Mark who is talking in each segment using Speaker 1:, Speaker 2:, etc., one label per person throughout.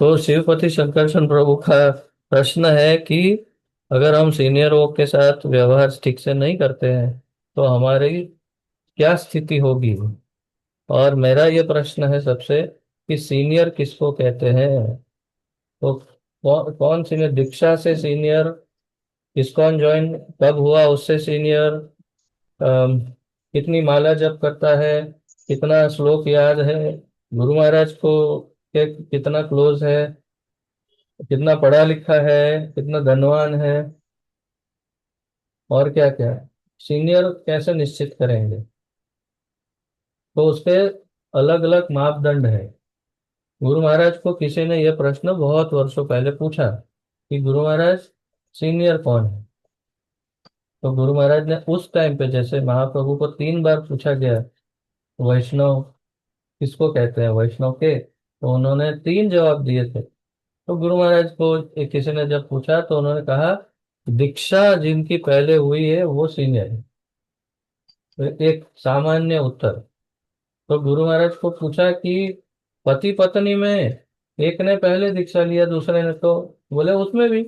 Speaker 1: तो शिवपति शंकरशन प्रभु का प्रश्न है कि अगर हम सीनियरों के साथ व्यवहार ठीक से नहीं करते हैं तो हमारी क्या स्थिति होगी। और मेरा ये प्रश्न है सबसे कि सीनियर किसको कहते हैं। तो कौन सीनियर, दीक्षा से सीनियर, इस्कॉन ज्वाइन कब हुआ उससे सीनियर, कितनी माला जप करता है, कितना श्लोक याद है, गुरु महाराज को के कितना क्लोज है, कितना पढ़ा लिखा है, कितना धनवान है, और क्या क्या, सीनियर कैसे निश्चित करेंगे। तो उसके अलग अलग मापदंड है। गुरु महाराज को किसी ने यह प्रश्न बहुत वर्षों पहले पूछा कि गुरु महाराज सीनियर कौन है। तो गुरु महाराज ने उस टाइम पे, जैसे महाप्रभु को 3 बार पूछा गया वैष्णव किसको कहते हैं, वैष्णव के, तो उन्होंने 3 जवाब दिए थे। तो गुरु महाराज को किसी ने जब पूछा तो उन्होंने कहा दीक्षा जिनकी पहले हुई है वो सीनियर है। तो एक सामान्य उत्तर। तो गुरु महाराज को पूछा कि पति पत्नी में एक ने पहले दीक्षा लिया दूसरे ने, तो बोले उसमें भी,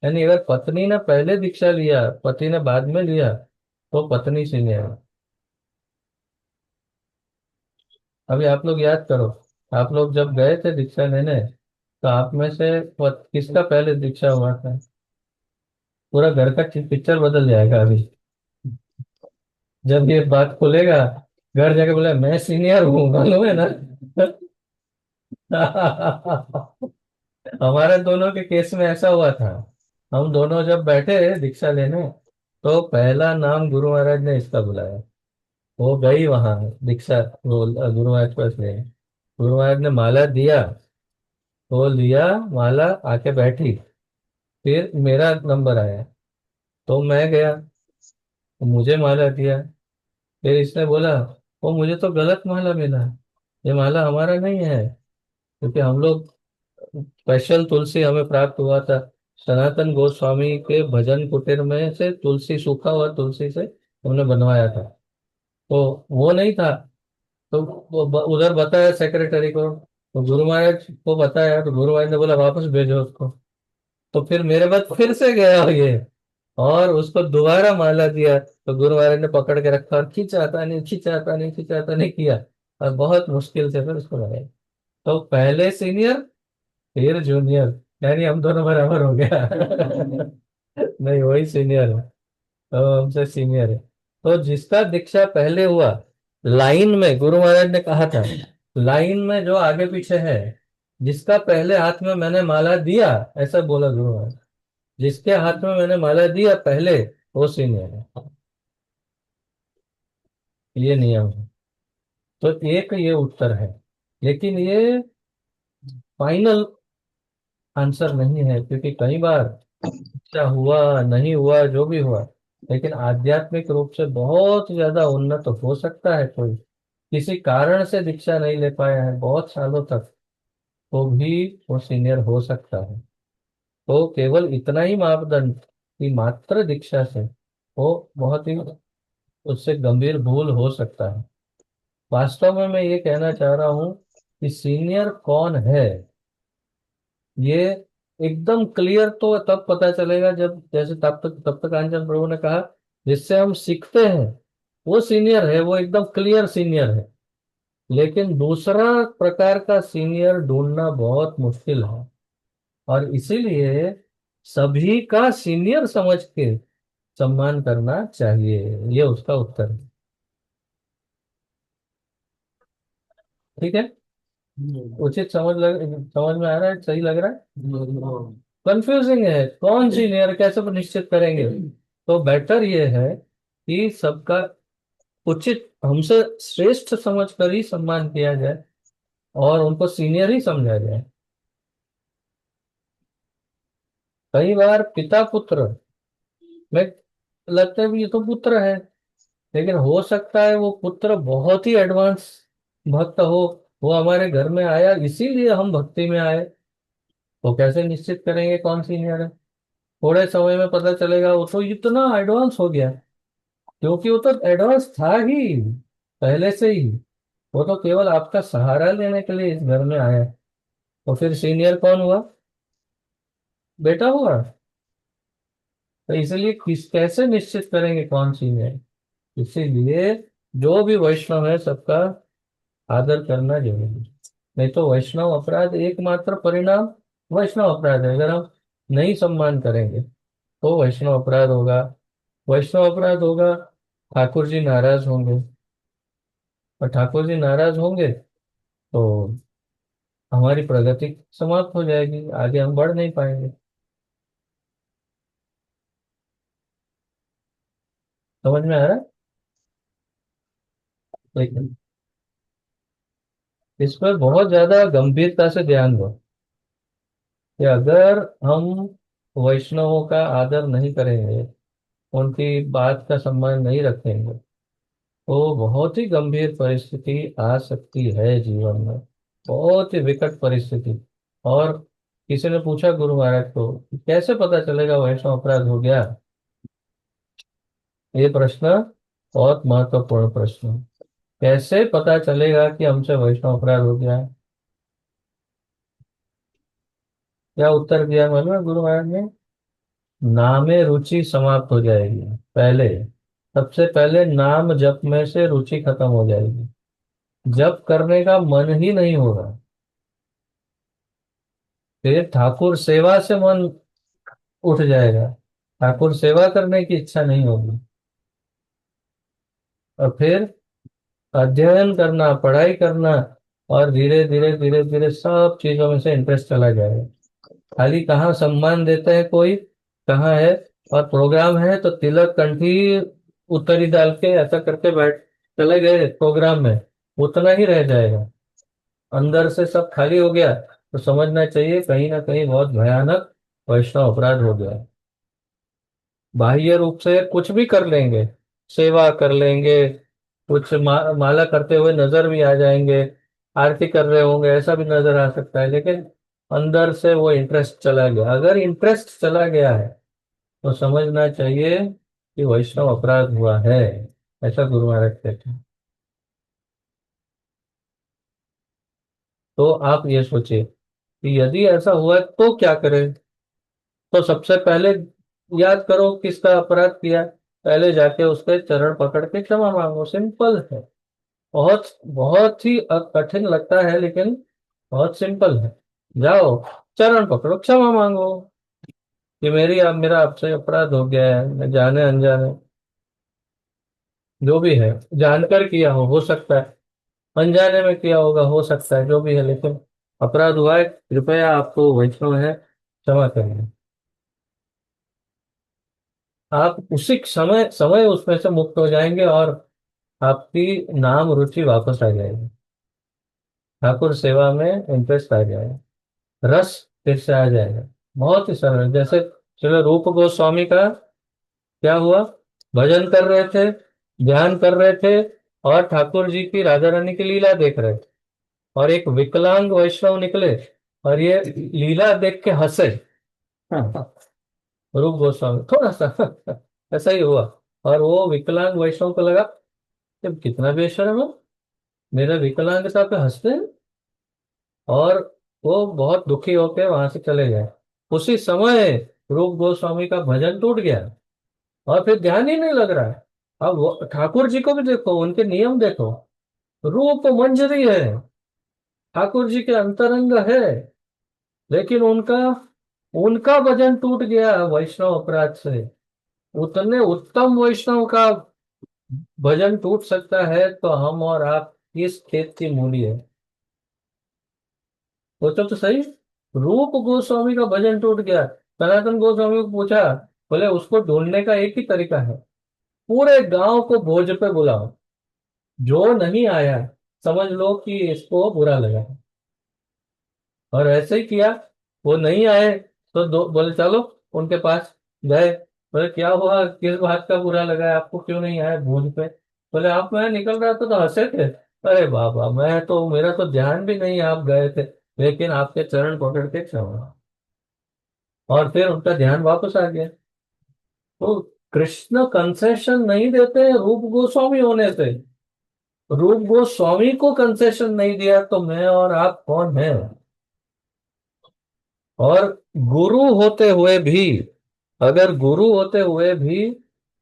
Speaker 1: यानी अगर पत्नी ने पहले दीक्षा लिया पति ने बाद में लिया तो पत्नी सीनियर है। अभी आप लोग याद करो, आप लोग जब गए थे दीक्षा लेने तो आप में से किसका पहले दीक्षा हुआ था। पूरा घर का पिक्चर बदल जाएगा अभी जब ये बात खुलेगा। घर जाके बोला मैं सीनियर हूँ, मालूम है ना। हमारे दोनों के केस में ऐसा हुआ था। हम दोनों जब बैठे दीक्षा लेने तो पहला नाम गुरु महाराज ने इसका बुलाया। वो गई वहां दीक्षा, वो गुरु महाराज के पास ले, गुरु महाराज ने माला दिया, वो लिया माला, आके बैठी। फिर मेरा नंबर आया तो मैं गया, मुझे माला दिया। फिर इसने बोला वो मुझे तो गलत माला मिला, ये माला हमारा नहीं है, क्योंकि हम लोग स्पेशल तुलसी हमें प्राप्त हुआ था सनातन गोस्वामी के भजन कुटीर में से, तुलसी सूखा हुआ तुलसी से हमने बनवाया था, तो वो नहीं था। तो वो उधर बताया सेक्रेटरी को, तो गुरु महाराज को बताया तो गुरु महाराज ने बोला वापस भेजो उसको। तो फिर मेरे बाद फिर से गया ये और उसको दोबारा माला दिया, तो गुरु महाराज ने पकड़ के रखा और खींचाता नहीं खींचाता नहीं खींचाता नहीं किया, और बहुत मुश्किल से फिर उसको लगाया। तो पहले सीनियर फिर जूनियर, यानी हम दोनों बराबर हो गया। नहीं वही सीनियर है, तो हमसे सीनियर है। तो जिसका दीक्षा पहले हुआ, लाइन में गुरु महाराज ने कहा था, लाइन में जो आगे पीछे है, जिसका पहले हाथ में मैंने माला दिया, ऐसा बोला गुरु महाराज, जिसके हाथ में मैंने माला दिया पहले वो सीनियर है। ये नियम है। तो एक ये उत्तर है, लेकिन ये फाइनल आंसर नहीं है, क्योंकि कई बार अच्छा हुआ नहीं हुआ जो भी हुआ, लेकिन आध्यात्मिक रूप से बहुत ज्यादा उन्नत हो सकता है कोई, किसी कारण से दीक्षा नहीं ले पाया है बहुत सालों तक, तो भी वो सीनियर हो सकता है। तो केवल इतना ही मापदंड कि मात्र दीक्षा से वो बहुत ही, उससे गंभीर भूल हो सकता है। वास्तव में मैं ये कहना चाह रहा हूँ कि सीनियर कौन है, ये एकदम क्लियर तो तब पता चलेगा जब, जैसे तब तक कांचन प्रभु ने कहा, जिससे हम सीखते हैं वो सीनियर है, वो एकदम क्लियर सीनियर है। लेकिन दूसरा प्रकार का सीनियर ढूंढना बहुत मुश्किल है, और इसीलिए सभी का सीनियर समझ के सम्मान करना चाहिए। ये उसका उत्तर है। ठीक है, उचित समझ में आ रहा है, सही लग रहा है। कंफ्यूजिंग है कौन सीनियर कैसे निश्चित करेंगे। तो बेटर ये है कि सबका उचित, हमसे श्रेष्ठ समझ कर ही सम्मान किया जाए और उनको सीनियर ही समझा जाए। कई बार पिता पुत्र में लगता है भी ये तो पुत्र है, लेकिन हो सकता है वो पुत्र बहुत ही एडवांस भक्त हो, वो हमारे घर में आया इसीलिए हम भक्ति में आए। तो कैसे निश्चित करेंगे कौन सीनियर है। थोड़े समय में पता चलेगा वो तो इतना एडवांस हो गया, क्योंकि वो तो एडवांस था ही पहले से ही, वो तो केवल आपका सहारा लेने के लिए इस घर में आया। तो फिर सीनियर कौन हुआ? बेटा हुआ। तो इसलिए किस कैसे निश्चित करेंगे कौन सीनियर? इसीलिए जो भी वैष्णव है सबका आदर करना जरूरी है। नहीं तो वैष्णव अपराध एकमात्र परिणाम वैष्णव अपराध है। अगर हम नहीं सम्मान करेंगे तो वैष्णव अपराध होगा। वैष्णव अपराध होगा, ठाकुर जी नाराज होंगे। और ठाकुर जी नाराज होंगे तो हमारी प्रगति समाप्त हो जाएगी, आगे हम बढ़ नहीं पाएंगे। समझ में आ रहा है? लेकिन इस पर बहुत ज्यादा गंभीरता से ध्यान दो कि अगर हम वैष्णवों का आदर नहीं करेंगे, उनकी बात का सम्मान नहीं रखेंगे, तो बहुत ही गंभीर परिस्थिति आ सकती है जीवन में। बहुत ही विकट परिस्थिति। और किसी ने पूछा गुरु महाराज को कि कैसे पता चलेगा वैष्णव अपराध हो गया? ये प्रश्न बहुत महत्वपूर्ण प्रश्न है। कैसे पता चलेगा कि हमसे वैष्णव अपराध हो गया है? क्या उत्तर दिया मालूम है गुरु महाराज ने? नामे रुचि समाप्त हो जाएगी पहले। सबसे पहले नाम जप में से रुचि खत्म हो जाएगी। जप करने का मन ही नहीं होगा। फिर ठाकुर सेवा से मन उठ जाएगा। ठाकुर सेवा करने की इच्छा नहीं होगी। और फिर अध्ययन करना, पढ़ाई करना, और धीरे धीरे धीरे धीरे सब चीजों में से इंटरेस्ट चला जाएगा। खाली कहाँ सम्मान देते हैं कोई, कहाँ है, और प्रोग्राम है तो तिलक कंठी उत्तरी डाल के ऐसा करके बैठ चले गए प्रोग्राम में, उतना ही रह जाएगा। अंदर से सब खाली हो गया तो समझना चाहिए कहीं ना कहीं बहुत भयानक वैष्णव अपराध हो गया। बाह्य रूप से कुछ भी कर लेंगे, सेवा कर लेंगे, कुछ माला करते हुए नजर भी आ जाएंगे, आरती कर रहे होंगे ऐसा भी नजर आ सकता है, लेकिन अंदर से वो इंटरेस्ट चला गया। अगर इंटरेस्ट चला गया है तो समझना चाहिए कि वैष्णव अपराध हुआ है। ऐसा गुरु महाराज कहते हैं। तो आप ये सोचिए कि यदि ऐसा हुआ है तो क्या करें। तो सबसे पहले याद करो किसका अपराध किया। पहले जाके उसके चरण पकड़ के क्षमा मांगो, सिंपल है। बहुत बहुत ही कठिन लगता है लेकिन बहुत सिंपल है। जाओ, चरण पकड़ो, क्षमा मांगो कि मेरी अब मेरा आपसे अपराध हो गया है, मैं जाने अनजाने जो भी है, जानकर किया हो सकता है, अनजाने में किया होगा हो सकता है, जो भी है, लेकिन अपराध हुआ है, कृपया आपको वैष्णव है क्षमा करिए। आप उसी समय समय उसमें से मुक्त हो जाएंगे और आपकी नाम रुचि वापस आ जाएगी। ठाकुर सेवा में इंटरेस्ट आ जाएगा, रस फिर से आ जाएगा। बहुत ही सरल। जैसे चलो रूप गोस्वामी का क्या हुआ? भजन कर रहे थे, ध्यान कर रहे थे, और ठाकुर जी की राधा रानी की लीला देख रहे थे, और एक विकलांग वैष्णव निकले और ये लीला देख के हंसे। हाँ, रूप गोस्वामी थोड़ा सा ऐसा ही हुआ। और वो विकलांग वैष्णव को लगा कि कितना बेशर्म है, मेरे विकलांगता पे हंसते हैं। और वो बहुत दुखी होकर वहां से चले गए। उसी समय रूप गोस्वामी का भजन टूट गया और फिर ध्यान ही नहीं लग रहा है। अब ठाकुर जी को भी देखो, उनके नियम देखो। रूप मंजरी है, ठाकुर जी के अंतरंग है, लेकिन उनका उनका भजन टूट गया वैष्णव अपराध से। उतने उत्तम वैष्णव का भजन टूट सकता है तो हम और आप किस खेत की मूली है? सोचो तो सही। रूप गोस्वामी का भजन टूट गया। सनातन गोस्वामी को पूछा, बोले उसको ढूंढने का एक ही तरीका है, पूरे गांव को भोज पे बुलाओ। जो नहीं आया समझ लो कि इसको बुरा लगा। और ऐसे ही किया। वो नहीं आए तो दो बोले चलो उनके पास गए। बोले क्या हुआ, किस बात का बुरा लगा है आपको, क्यों नहीं आए भोज पे? बोले आप, मैं निकल रहा था तो हंसे थे। अरे बाबा, मैं तो मेरा तो ध्यान भी नहीं, आप गए थे, लेकिन आपके चरण पकड़ के क्षमा। और फिर उनका ध्यान वापस आ गया। तो कृष्ण कंसेशन नहीं देते रूप गोस्वामी होने से। रूप गोस्वामी को कंसेशन नहीं दिया तो मैं और आप कौन है? और गुरु होते हुए भी, अगर गुरु होते हुए भी,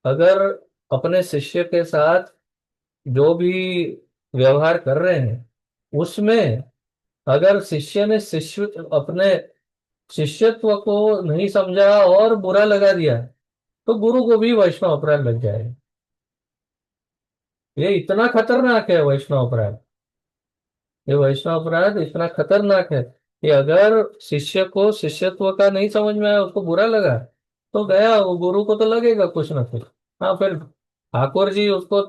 Speaker 1: अगर अपने शिष्य के साथ जो भी व्यवहार कर रहे हैं उसमें, अगर शिष्य ने शिष्य अपने शिष्यत्व को नहीं समझा और बुरा लगा दिया, तो गुरु को भी वैष्णव अपराध लग जाएगा। ये इतना खतरनाक है वैष्णव अपराध। ये वैष्णव अपराध इतना खतरनाक है कि अगर शिष्य को शिष्यत्व का नहीं समझ में आया, उसको बुरा लगा, तो गया, वो गुरु को तो लगेगा कुछ ना कुछ। हाँ, फिर ठाकुर जी उसको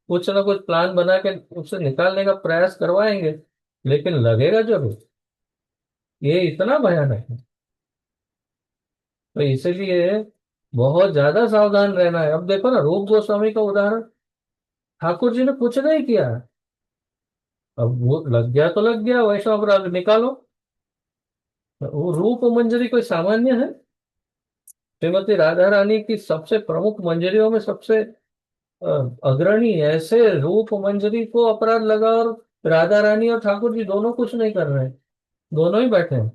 Speaker 1: कुछ ना कुछ प्लान बना के उससे निकालने का प्रयास करवाएंगे, लेकिन लगेगा जरूर। ये इतना भयानक है। तो इसलिए बहुत ज्यादा सावधान रहना है। अब देखो ना, रूप गोस्वामी का उदाहरण, ठाकुर जी ने कुछ नहीं किया, अब वो लग गया तो लग गया, वैष्णव अपराध निकालो। वो रूप मंजरी कोई सामान्य है? श्रीमती राधा रानी की सबसे प्रमुख मंजरियों में सबसे अ, अग्रणी ऐसे रूप मंजरी को अपराध लगा, और राधा रानी और ठाकुर जी दोनों कुछ नहीं कर रहे हैं, दोनों ही बैठे हैं।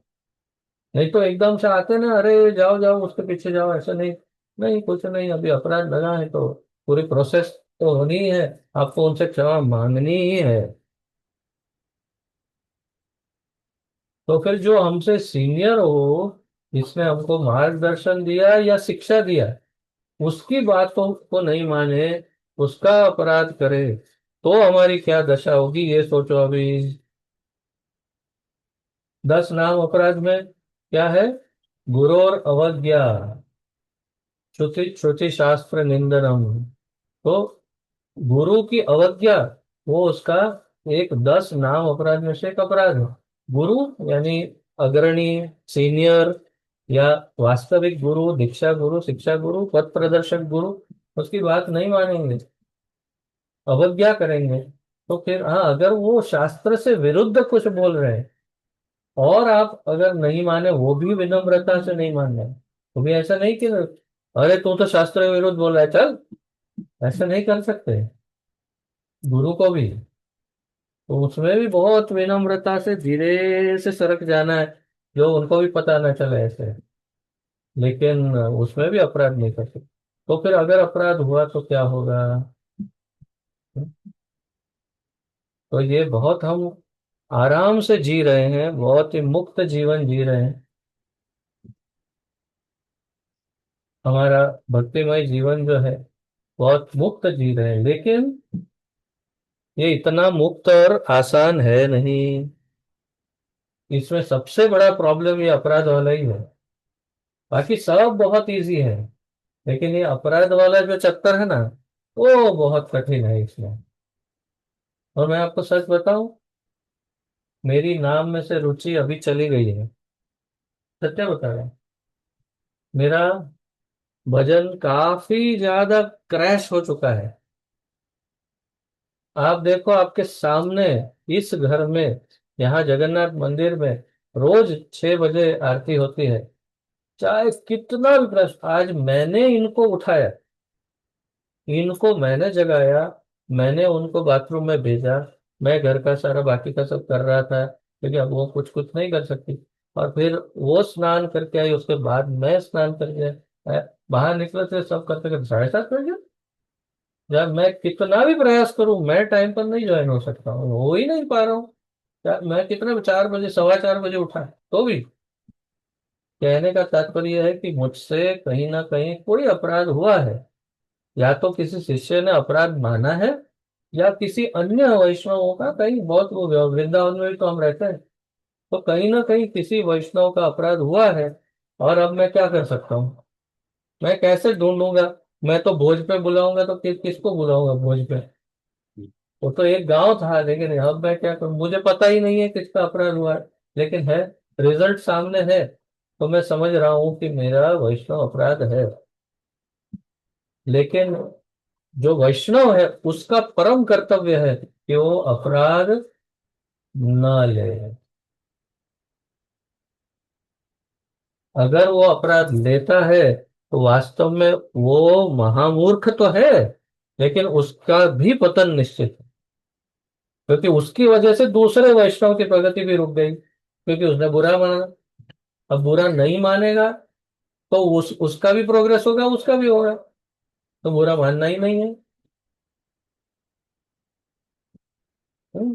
Speaker 1: नहीं तो एकदम से आते ना, अरे जाओ जाओ उसके पीछे जाओ, ऐसा नहीं। नहीं, कुछ नहीं, अभी अपराध लगा है तो पूरी प्रोसेस तो होनी ही है, आपको उनसे क्षमा मांगनी ही है। तो फिर जो हमसे सीनियर हो, जिसने हमको मार्गदर्शन दिया या शिक्षा दिया, उसकी बातों को नहीं माने, उसका अपराध करे, तो हमारी क्या दशा होगी ये सोचो अभी। 10 नाम अपराध में क्या है? गुरोर अवज्ञा, श्रुति श्रुति शास्त्र निंदनम। तो गुरु की अवज्ञा, वो उसका एक 10 नाम अपराध में से एक अपराध है। गुरु यानी अग्रणी, सीनियर, या वास्तविक गुरु, दीक्षा गुरु, शिक्षा गुरु, पथ प्रदर्शक गुरु, उसकी बात नहीं मानेंगे, अवज्ञा करेंगे, तो फिर हाँ, अगर वो शास्त्र से विरुद्ध कुछ बोल रहे हैं और आप अगर नहीं माने, वो भी विनम्रता से नहीं मान रहे, तो भी ऐसा नहीं कि अरे तू तो शास्त्र के विरुद्ध बोल रहा है, चल, ऐसा नहीं कर सकते। गुरु को भी, तो उसमें भी बहुत विनम्रता से धीरे से सरक जाना है, जो उनको भी पता ना चले ऐसे। लेकिन उसमें भी अपराध नहीं कर सकते। तो फिर अगर अपराध हुआ तो क्या होगा? तो ये बहुत हम आराम से जी रहे हैं, बहुत ही मुक्त जीवन जी रहे हैं, हमारा भक्तिमय जीवन जो है बहुत मुक्त जी रहे हैं, लेकिन ये इतना मुक्त और आसान है नहीं। इसमें सबसे बड़ा प्रॉब्लम ये अपराध वाला ही है। बाकी सब बहुत इजी है, लेकिन ये अपराध वाला जो चक्कर है ना, वो बहुत कठिन है इसमें। और मैं आपको सच बताऊं, मेरी नाम में से रुचि अभी चली गई है, सत्य बता रहा हूं। मेरा भजन काफी ज्यादा क्रैश हो चुका है। आप देखो आपके सामने, इस घर में, यहाँ जगन्नाथ मंदिर में रोज 6 बजे आरती होती है। चाहे कितना भी प्रश्न, आज मैंने इनको उठाया, इनको मैंने जगाया, मैंने उनको बाथरूम में भेजा, मैं घर का सारा बाकी का सब कर रहा था, क्योंकि अब वो कुछ कुछ नहीं कर सकती। और फिर वो स्नान करके आई, उसके बाद मैं स्नान करके बाहर निकले थे, सब करते करते 7:30 बज गए। जब मैं कितना भी प्रयास करूं, मैं टाइम पर नहीं ज्वाइन हो सकता हूँ, हो ही नहीं पा रहा हूँ। मैं कितना 4 बजे, 4:15 बजे उठा, तो भी। कहने का तात्पर्य है कि मुझसे कहीं ना कहीं कोई अपराध हुआ है, या तो किसी शिष्य ने अपराध माना है, या किसी अन्य वैष्णवों का, कहीं बहुत वो वृंदावन में भी तो हम रहते हैं, तो कहीं ना कहीं किसी वैष्णव का अपराध हुआ है। और अब मैं क्या कर सकता हूँ? मैं कैसे ढूंढूंगा? मैं तो भोज पे बुलाऊंगा तो किसको बुलाऊंगा भोज पे? वो तो एक गांव था, लेकिन अब मैं क्या करूं, मुझे पता ही नहीं है किसका अपराध हुआ है। लेकिन है, रिजल्ट सामने है, तो मैं समझ रहा हूं कि मेरा वैष्णव अपराध है। लेकिन जो वैष्णव है उसका परम कर्तव्य है कि वो अपराध न ले। अगर वो अपराध लेता है तो वास्तव में वो महामूर्ख तो है, लेकिन उसका भी पतन निश्चित है, क्योंकि उसकी वजह से दूसरे वैष्णव की प्रगति भी रुक गई, क्योंकि उसने बुरा माना। अब बुरा नहीं मानेगा तो उसका भी प्रोग्रेस होगा, उसका भी होगा। तो बुरा मानना ही नहीं है। हम्म।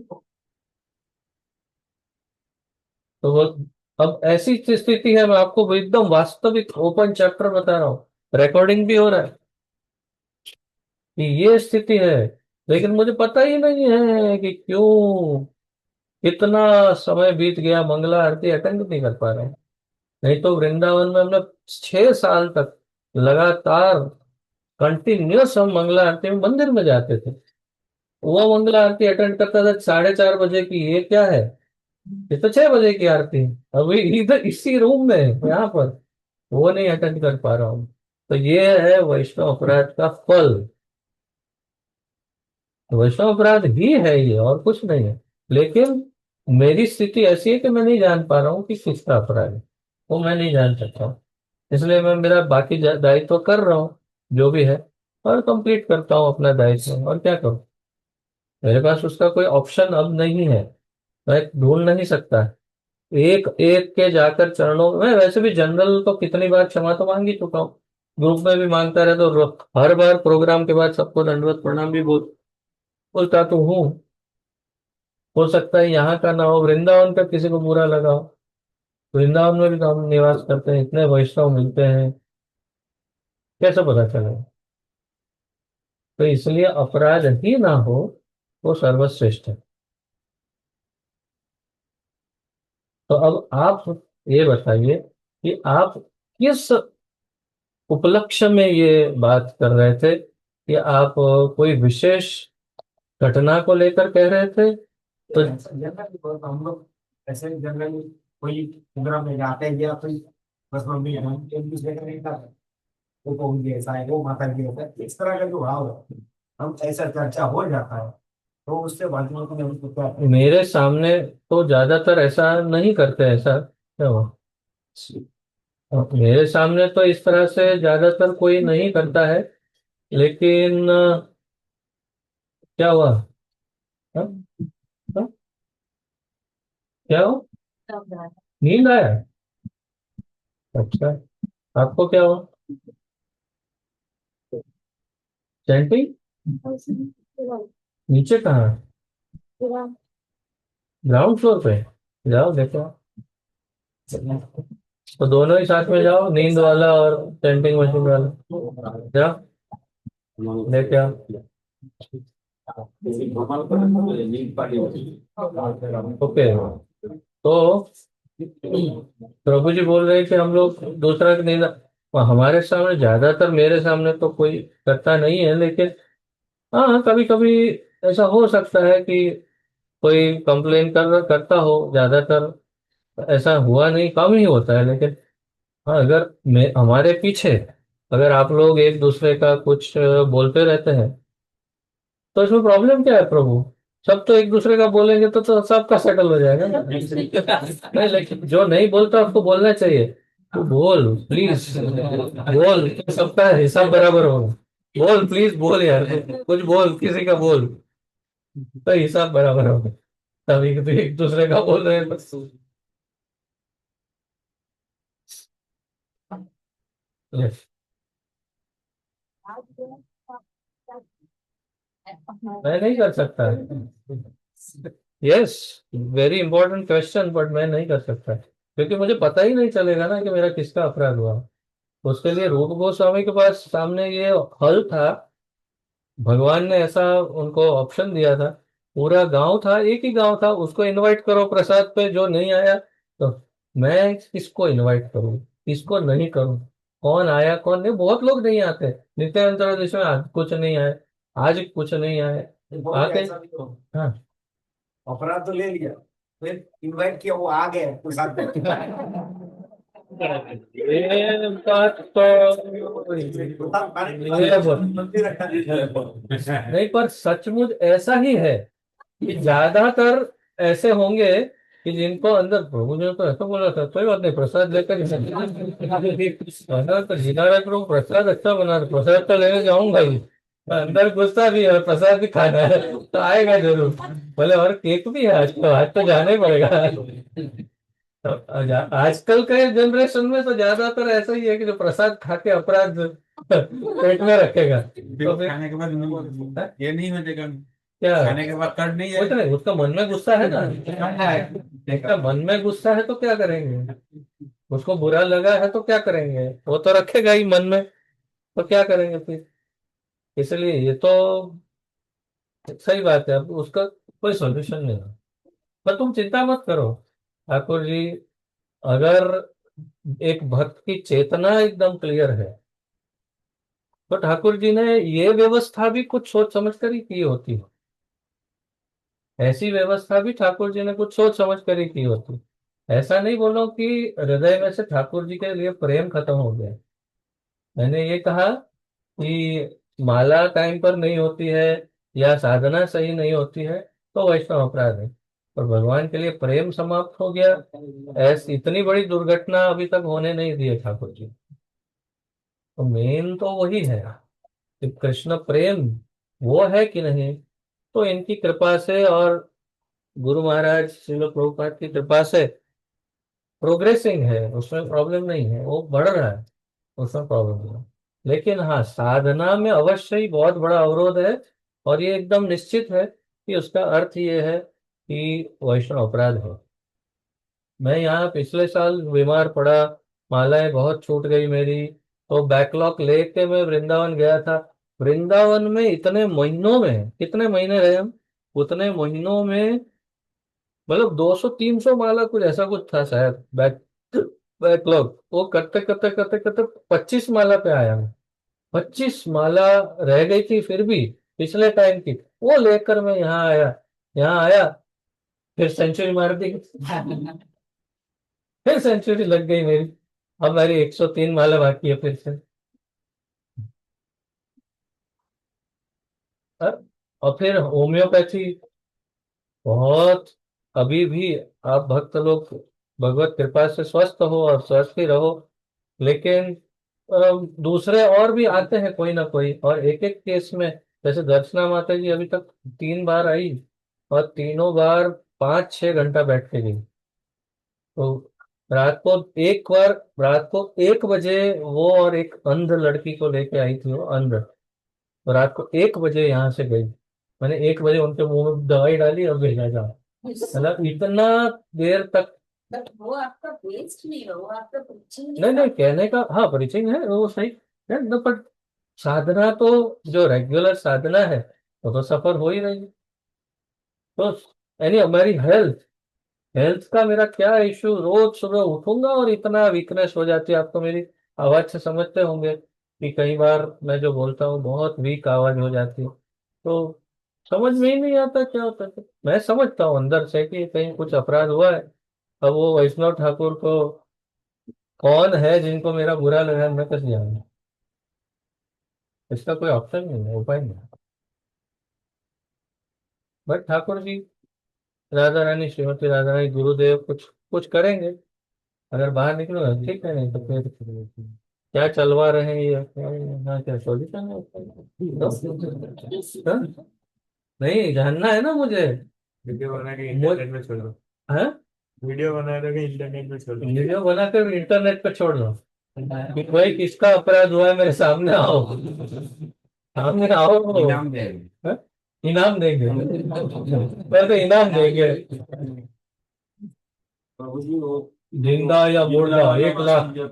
Speaker 1: तो वो, अब ऐसी स्थिति है, मैं आपको वो एकदम वास्तविक ओपन चैप्टर बता रहा हूँ, रिकॉर्डिंग भी हो रहा है कि ये स्थिति है। लेकिन मुझे पता ही नहीं है कि क्यों इतना समय बीत गया, मंगला आरती अटेंड नहीं कर पा रहे हैं। नहीं तो वृंदावन में हमने 6 साल तक लगातार कंटिन्यूस हम मंगला आरती में मंदिर में जाते थे। वो मंगला आरती अटेंड करता था 4:30 बजे की, ये क्या है, ये तो 6 बजे की आरती है। अभी इधर इसी रूम में यहाँ पर वो नहीं अटेंड कर पा रहा हूँ। तो ये है वैष्णव अपराध का फल। वैष्णव अपराध ही है ये, और कुछ नहीं है। लेकिन मेरी स्थिति ऐसी है कि मैं नहीं जान पा रहा हूँ कि किसका अपराध है, वो मैं नहीं जान सकता हूँ। इसलिए मैं मेरा बाकी दायित्व कर रहा हूँ, जो भी है, और कंप्लीट करता हूँ अपना दायित्व, और क्या करूँ। मेरे पास उसका कोई ऑप्शन अब नहीं है, मैं ढूंढ नहीं सकता। एक एक के जाकर चरणों में, वैसे भी जनरल तो कितनी बार क्षमा तो मांग ही चुका हूँ, ग्रुप में भी मांगता रहे, तो हर बार प्रोग्राम के बाद सबको दंडवत प्रणाम भी बोलता तो हूँ। हो सकता है यहाँ का ना हो, वृंदावन का किसी को बुरा लगा हो। वृंदावन में भी तो हम निवास करते हैं, इतने वैष्णव मिलते हैं, कैसे पता चलेगा। तो इसलिए अपराध ही ना हो, वो सर्वश्रेष्ठ है। तो अब आप ये बताइए कि आप किस उपलक्ष्य में ये बात कर रहे थे, कि आप कोई विशेष घटना को लेकर कह रहे थे। तो
Speaker 2: जनरली हम लोग ऐसे जनरली कोई प्रोग्राम में जाते हैं या कोई बस मम्मी हम एक दूसरे का नहीं करते, वो कहूँगी ऐसा है, वो माता जी होता है, इस तरह का जो भाव है, हम ऐसा चर्चा हो जाता है तो उससे बाकियों को नहीं होता।
Speaker 1: मेरे सामने तो ज्यादातर ऐसा नहीं करते, ऐसा क्या हुआ। मेरे सामने तो इस तरह से ज्यादातर कोई नहीं करता है। लेकिन क्या हुआ। हाँ? हाँ? क्या हुआ, नींद आया। अच्छा, आपको क्या हुआ। चैंटिंग नीचे कहाँ, ग्राउंड फ्लोर पे। जाओ देखो, तो दोनों ही साथ में जाओ, नींद वाला और चैंटिंग मशीन वाला। जाओ लेके आओ। ओके। तो प्रभु जी बोल रहे हैं कि हम लोग दूसरा की निंदा, हमारे सामने ज्यादातर, मेरे सामने तो कोई करता नहीं है, लेकिन हाँ कभी कभी ऐसा हो सकता है कि कोई कंप्लेन करता हो। ज्यादातर ऐसा हुआ नहीं, कम ही होता है। लेकिन हाँ, अगर हमारे पीछे अगर आप लोग एक दूसरे का कुछ बोलते रहते हैं, तो इसमें प्रॉब्लम क्या है प्रभु। सब तो एक दूसरे का बोलेंगे तो सबका सेटल हो जाएगा ना। नहीं, लेकिन जो नहीं बोलता उसको बोलना चाहिए, तू बोल प्लीज, बोल तो सबका हिसाब बराबर होगा। बोल प्लीज, बोल यार, कुछ बोल, किसी का बोल, तो हिसाब बराबर होगा। तभी तो एक दूसरे का बोल रहे हैं बस। Yes. मैं नहीं कर सकता। Yes, very important question, but मैं नहीं कर सकता क्योंकि मुझे पता ही नहीं चलेगा ना कि मेरा किसका अपराध हुआ। उसके लिए रूप गोस्वामी के पास सामने ये हल था, भगवान ने ऐसा उनको ऑप्शन दिया था। पूरा गांव था, एक ही गांव था, उसको इनवाइट करो प्रसाद पे, जो नहीं आया तो मैं किसको इनवाइट करूं, किसको नहीं करूं। कौन आया कौन नहीं, बहुत लोग नहीं आते। नित्यानंद त्रयोदशी में आज कुछ नहीं आए, आज कुछ नहीं आए, आके।
Speaker 2: ऐसा भी तो
Speaker 1: हाँ।
Speaker 2: अपराध तो ले लिया, फिर इनवाइट किया, वो आ गए तो साथ में।
Speaker 1: ये बात तो,
Speaker 2: मंदिर रखा है।
Speaker 1: नहीं, पर सचमुच ऐसा ही है कि ज्यादातर ऐसे होंगे कि जिनको अंदर, प्रभु ने तो ऐसा बोला था, कोई बात नहीं प्रसाद लेकर तो जीना रहे प्रभु, प्रसाद अच्छा बना रहे, प्रसाद तो लेने जाऊंगा ही। अंदर गुस्सा भी है, प्रसाद भी खाना है, तो आएगा जरूर। बोले और केक भी है आज तो, आज तो जाना ही पड़ेगा। आजकल के जनरेशन में तो ज्यादातर ऐसा ही है कि जो प्रसाद खा के अपराध पेट में रखेगा तो फिर
Speaker 2: खाने के बाद ये नहीं हो जाएगा।
Speaker 1: क्या,
Speaker 2: खाने के बाद कट नहीं
Speaker 1: कुछ नहीं, उसका मन में गुस्सा है ना, उसका
Speaker 2: जाएगा।
Speaker 1: मन में गुस्सा है तो क्या करेंगे, उसको बुरा लगा है तो क्या करेंगे, वो तो रखेगा ही मन में, तो क्या करेंगे फिर। इसलिए ये तो सही बात है, अब उसका कोई सॉल्यूशन नहीं है। पर तुम चिंता मत करो ठाकुर जी, अगर एक भक्त की चेतना एकदम क्लियर है तो ठाकुर जी ने ये व्यवस्था भी कुछ सोच समझ कर ही की होती है। ऐसी व्यवस्था भी ठाकुर जी ने कुछ सोच समझ कर ही की होती। ऐसा नहीं बोलो कि हृदय में से ठाकुर जी के लिए प्रेम खत्म हो गया। मैंने ये कहा कि माला टाइम पर नहीं होती है या साधना सही नहीं होती है तो वैष्णव अपराध है, और भगवान के लिए प्रेम समाप्त हो गया, ऐसी इतनी बड़ी दुर्घटना अभी तक होने नहीं दी है ठाकुर जी। तो मेन तो वही है कि कृष्ण प्रेम वो है कि नहीं। तो इनकी कृपा से और गुरु महाराज श्रील प्रभुपाद की कृपा से प्रोग्रेसिंग है, उसमें प्रॉब्लम नहीं है, वो बढ़ रहा है, उसमें प्रॉब्लम नहीं है। लेकिन हाँ, साधना में अवश्य ही बहुत बड़ा अवरोध है, और ये एकदम निश्चित है कि उसका अर्थ ये है कि वैष्णव अपराध है। मैं यहाँ पिछले साल बीमार पड़ा, मालाएं बहुत छूट गई मेरी, तो बैकलॉग लेके मैं वृंदावन गया था। वृंदावन में इतने महीनों में, कितने महीने रहे हम, उतने महीनों में मतलब 200-300 माला कुछ ऐसा कुछ था शायद बैकलॉग, वो करते करते करते करते 25 माला पे आया मैं। 25 माला रह गई थी फिर भी, पिछले टाइम की, वो लेकर मैं यहाँ आया। यहाँ आया, फिर सेंचुरी मार दी, फिर सेंचुरी लग गई मेरी। अब मेरी 103 माला बाकी है फिर से। और और फिर होम्योपैथी बहुत, अभी भी आप भक्त लोग भगवत कृपा से स्वस्थ हो और स्वस्थ ही रहो। लेकिन दूसरे और भी आते हैं कोई ना कोई, और एक एक केस में, जैसे दर्शना माता जी अभी तक 3 बार आई, और तीनों बार 5-6 घंटा बैठ के गई। तो रात को एक बार, रात को 1 बजे वो और एक अंध लड़की को लेके आई थी, वो अंध, तो रात को 1 बजे यहाँ से गई। मैंने 1 बजे उनके मुंह में दवाई डाली और भेजा जा, मतलब इतना देर तक।
Speaker 3: बट वो आपका वेस्ट नहीं है, वो आपका पिक्चर
Speaker 1: नहीं नहीं, कहने का हाँ परिचय है वो सही है ना, पर साधना तो, जो रेगुलर साधना है वो तो सफर हो ही रही है। तो यानी हमारी हेल्थ, हेल्थ का मेरा क्या इशू, रोज सुबह उठूंगा और इतना वीकनेस हो जाती है। आप तो मेरी आवाज से समझते होंगे कि कई बार मैं जो बोलता हूँ बहुत वीक आवाज हो जाती है, तो समझ में ही नहीं आता क्या होता है। मैं समझता हूँ अंदर से कि कहीं कुछ अपराध हुआ है। अब वो वैष्णव ठाकुर को कौन है जिनको मेरा बुरा लगा, मैं कैसे जानूं। इसका कोई ऑप्शन नहीं है, उपाय नहीं है। बट ठाकुर जी, राधा रानी, श्रीमती राधा रानी, गुरुदेव कुछ कुछ करेंगे। अगर बाहर निकलो ना ठीक है, नहीं तो फिर क्या चलवा रहे हैं ये, हाँ क्या सॉल्यूशन है उसका? हाँ? नहीं जानना है ना मुझे।
Speaker 2: वीडियो बना के
Speaker 1: मुझ
Speaker 2: इंटरनेट में छोड़ो।
Speaker 1: हाँ,
Speaker 2: वीडियो बना के इंटरनेट में छोड़ो।
Speaker 1: वीडियो बनाकर इंटरनेट पे छोड़ दो कि भाई किसका अपराध हुआ है, मेरे सामने आओ, सामने आओ।
Speaker 2: इनाम देंगे।
Speaker 1: हाँ? इनाम देंगे, पहले तो इनाम देंगे,
Speaker 2: प्रभु जी वो
Speaker 1: जिंदा या मुर्दा 1 लाख। हैं?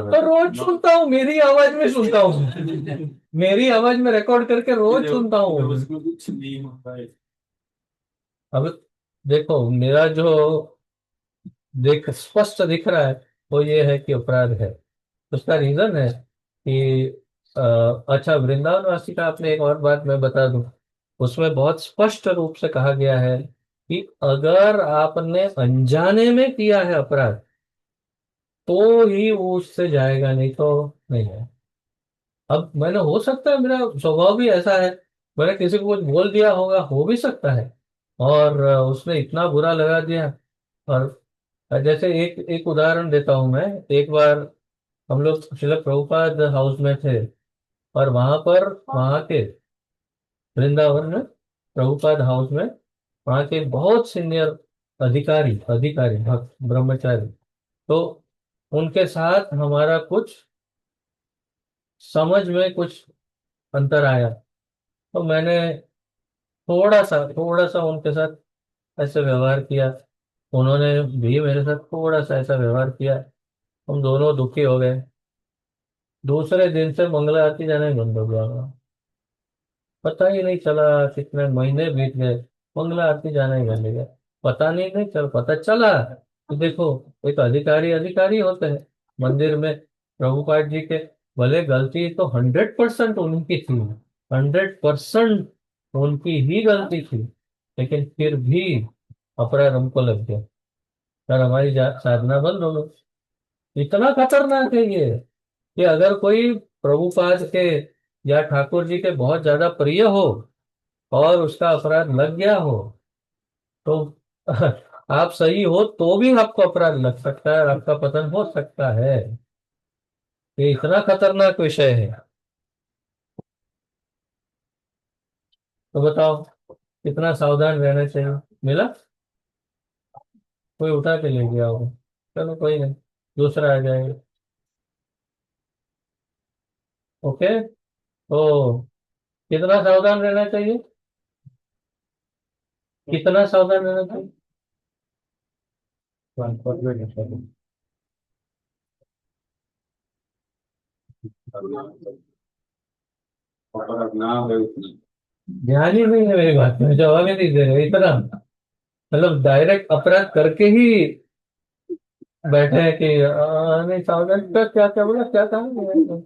Speaker 1: तो रोज सुनता हूँ, मेरी आवाज में सुनता हूँ, मेरी आवाज में रिकॉर्ड करके रोज सुनता हूँ।
Speaker 2: उसमें कुछ नहीं होता है।
Speaker 1: अब देखो मेरा जो देख स्पष्ट दिख रहा है वो ये है कि अपराध है। उसका रीजन है कि अच्छा, वृंदावन वासी का आपने एक और बात मैं बता दूं, उसमें बहुत स्पष्ट रूप से कहा गया है कि अगर आपने अनजाने में किया है अपराध तो ही वो उससे जाएगा, नहीं तो नहीं है। अब मैंने, हो सकता है मेरा स्वभाव भी ऐसा है, मैंने किसी को कुछ बोल दिया होगा, हो भी सकता है, और उसने इतना बुरा लगा दिया। और जैसे एक एक उदाहरण देता हूं मैं। एक बार हम लोग श्रील प्रभुपाद हाउस में थे, और वहां पर, वहां के वृंदावन में प्रभुपाद हाउस में, वहां के बहुत सीनियर अधिकारी अधिकारी भक्त ब्रह्मचारी। तो उनके साथ हमारा कुछ समझ में कुछ अंतर आया। तो मैंने थोड़ा सा उनके साथ ऐसे व्यवहार किया, उन्होंने भी मेरे साथ थोड़ा सा ऐसा व्यवहार किया। हम दोनों दुखी हो गए। दूसरे दिन से मंगला आरती जाना ही बंद हो गया। पता ही नहीं चला, कितने महीने बीत गए, मंगला आरती जाना ही बंद हो गया। पता चला कि देखो, एक अधिकारी अधिकारी होते हैं मंदिर में प्रभुपाद जी के। भले गलती तो 100% उनकी थी, 100% उनकी ही गलती थी, लेकिन फिर भी अपराध हमको लग गया और हमारी साधना बंद हो गई। इतना खतरनाक है ये कि अगर कोई प्रभुपाद के या ठाकुर जी के बहुत ज्यादा प्रिय हो और उसका अपराध लग गया हो, तो आप सही हो तो भी आपको अपराध लग सकता है और आपका पतन हो सकता है। ये इतना खतरनाक विषय है। तो बताओ, कितना सावधान रहना चाहिए। मिला? कोई उठा के ले गया होगा। चलो कोई नहीं, दूसरा आ जाएगा। ओके। तो कितना सावधान रहना चाहिए, कितना सावधान रहना चाहिए। ध्यान ही नहीं है मेरी बात में, जवाब ही नहीं दे रहे इतना। मतलब डायरेक्ट अपराध करके ही बैठे हैं कि नहीं सावधान क्या क्या क्या बोला, क्या कहा।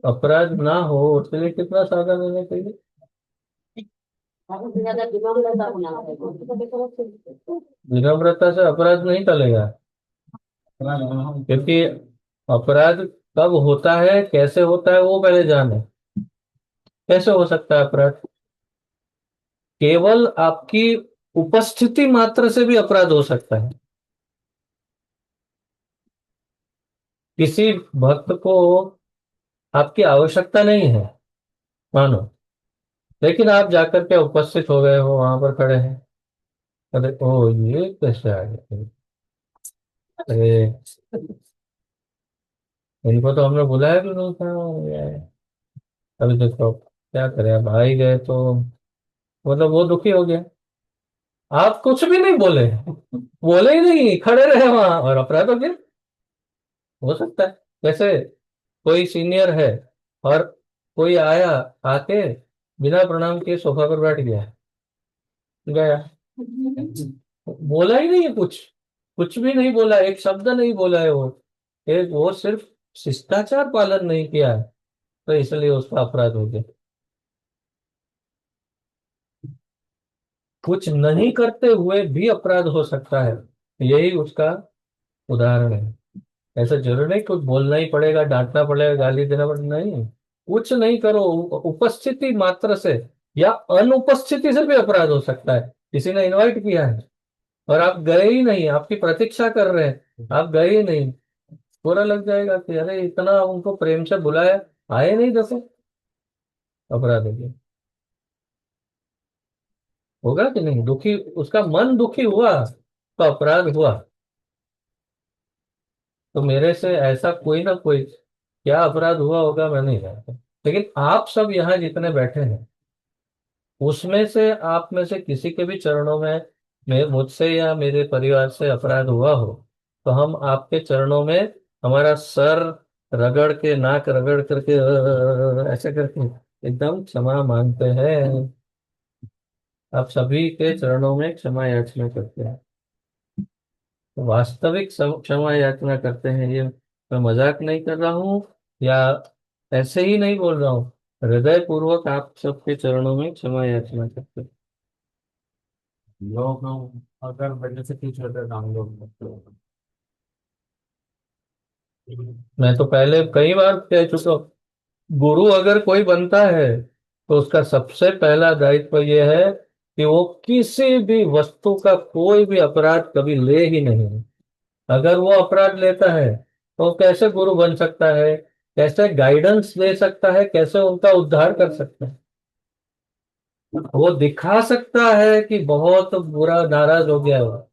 Speaker 1: अपराध ना हो उसके लिए कितना सावधान रहना चाहिए।
Speaker 3: ज्यादा दिमाग लगा होना है।
Speaker 1: विनम्रता से अपराध नहीं टलेगा, क्योंकि अपराध कब होता है, कैसे होता है, वो पहले जाने। कैसे हो सकता है अपराध? केवल आपकी उपस्थिति मात्र से भी अपराध हो सकता है। किसी भक्त को आपकी आवश्यकता नहीं है, मानो, लेकिन आप जाकर के उपस्थित हो गए हो, वहां पर खड़े हैं। अरे ओ, ये कैसे आ गए? अरे, इनको तो हमने बुलाया भी नहीं था यार। अभी देखो क्या करें, अब आ ही गए तो मतलब वो दुखी हो गया। आप कुछ भी नहीं बोले, बोले ही नहीं, खड़े रहे वहां और अपराध हो गया। हो सकता है। जैसे कोई सीनियर है और कोई आया, आके बिना प्रणाम किए सोफा पर बैठ गया, गया, बोला ही नहीं है कुछ, कुछ भी नहीं बोला, एक शब्द नहीं बोला है वो। एक वो सिर्फ शिष्टाचार पालन नहीं किया है, तो इसलिए उसका अपराध हो गया। कुछ नहीं करते हुए भी अपराध हो सकता है, यही उसका उदाहरण है। ऐसा जरूर नहीं कुछ बोलना ही पड़ेगा, डांटना पड़ेगा, गाली देना पड़ेगा, नहीं। कुछ नहीं करो, उपस्थिति मात्र से या अनुपस्थिति से भी अपराध हो सकता है। किसी ने इनवाइट किया है और आप गए ही नहीं, आपकी प्रतीक्षा कर रहे हैं, आप गए ही नहीं, बुरा लग जाएगा कि अरे इतना उनको प्रेम से बुलाया, आए नहीं, देखो, अपराध हो गया। होगा कि नहीं, दुखी, उसका मन दुखी हुआ तो अपराध हुआ। तो मेरे से ऐसा कोई ना कोई क्या अपराध हुआ होगा मैं नहीं जानता, लेकिन आप सब यहाँ जितने बैठे हैं उसमें से, आप में से किसी के भी चरणों में मुझसे या मेरे परिवार से अपराध हुआ हो, तो हम आपके चरणों में हमारा सर रगड़ के, नाक रगड़ करके ऐसे करके एकदम क्षमा मांगते हैं। आप सभी के चरणों में क्षमा याचना करते हैं, वास्तविक क्षमा याचना करते हैं। ये मैं मजाक नहीं कर रहा हूँ या ऐसे ही नहीं बोल रहा हूँ, हृदय पूर्वक आप सबके चरणों में क्षमा याचना करते हैं।
Speaker 2: लोग अगर बड़े से कुछ होता है तो हम लोग
Speaker 1: मैं तो पहले कई बार कह चुका हूँ, गुरु अगर कोई बनता है तो उसका सबसे पहला दायित्व यह है कि वो किसी भी वस्तु का कोई भी अपराध कभी ले ही नहीं। अगर वो अपराध लेता है तो कैसे गुरु बन सकता है, कैसे गाइडेंस दे सकता है, कैसे उनका उद्धार कर सकता है। वो दिखा सकता है कि बहुत बुरा नाराज हो गया हो,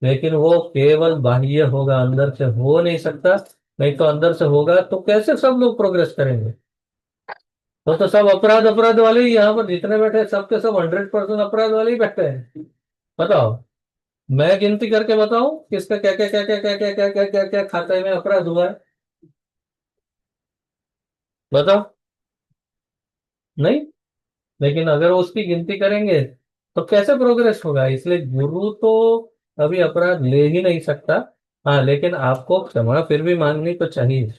Speaker 1: लेकिन वो केवल बाह्य होगा, अंदर से हो नहीं सकता। नहीं तो अंदर से होगा तो कैसे सब लोग प्रोग्रेस करेंगे? तो सब अपराध अपराध वाले ही यहाँ पर जितने बैठे हैं, सबके सब 100% अपराध वाले ही बैठे हैं। बताओ, मैं गिनती करके बताऊं किसका क्या क्या क्या क्या क्या क्या क्या क्या क्या क्या खाते में अपराध हुआ है? बताओ। नहीं। लेकिन अगर उसकी गिनती करेंगे तो कैसे प्रोग्रेस होगा? इसलिए गुरु तो अभी अपराध ले ही नहीं सकता। हाँ, लेकिन आपको क्षमा फिर भी मांगनी तो चाहिए।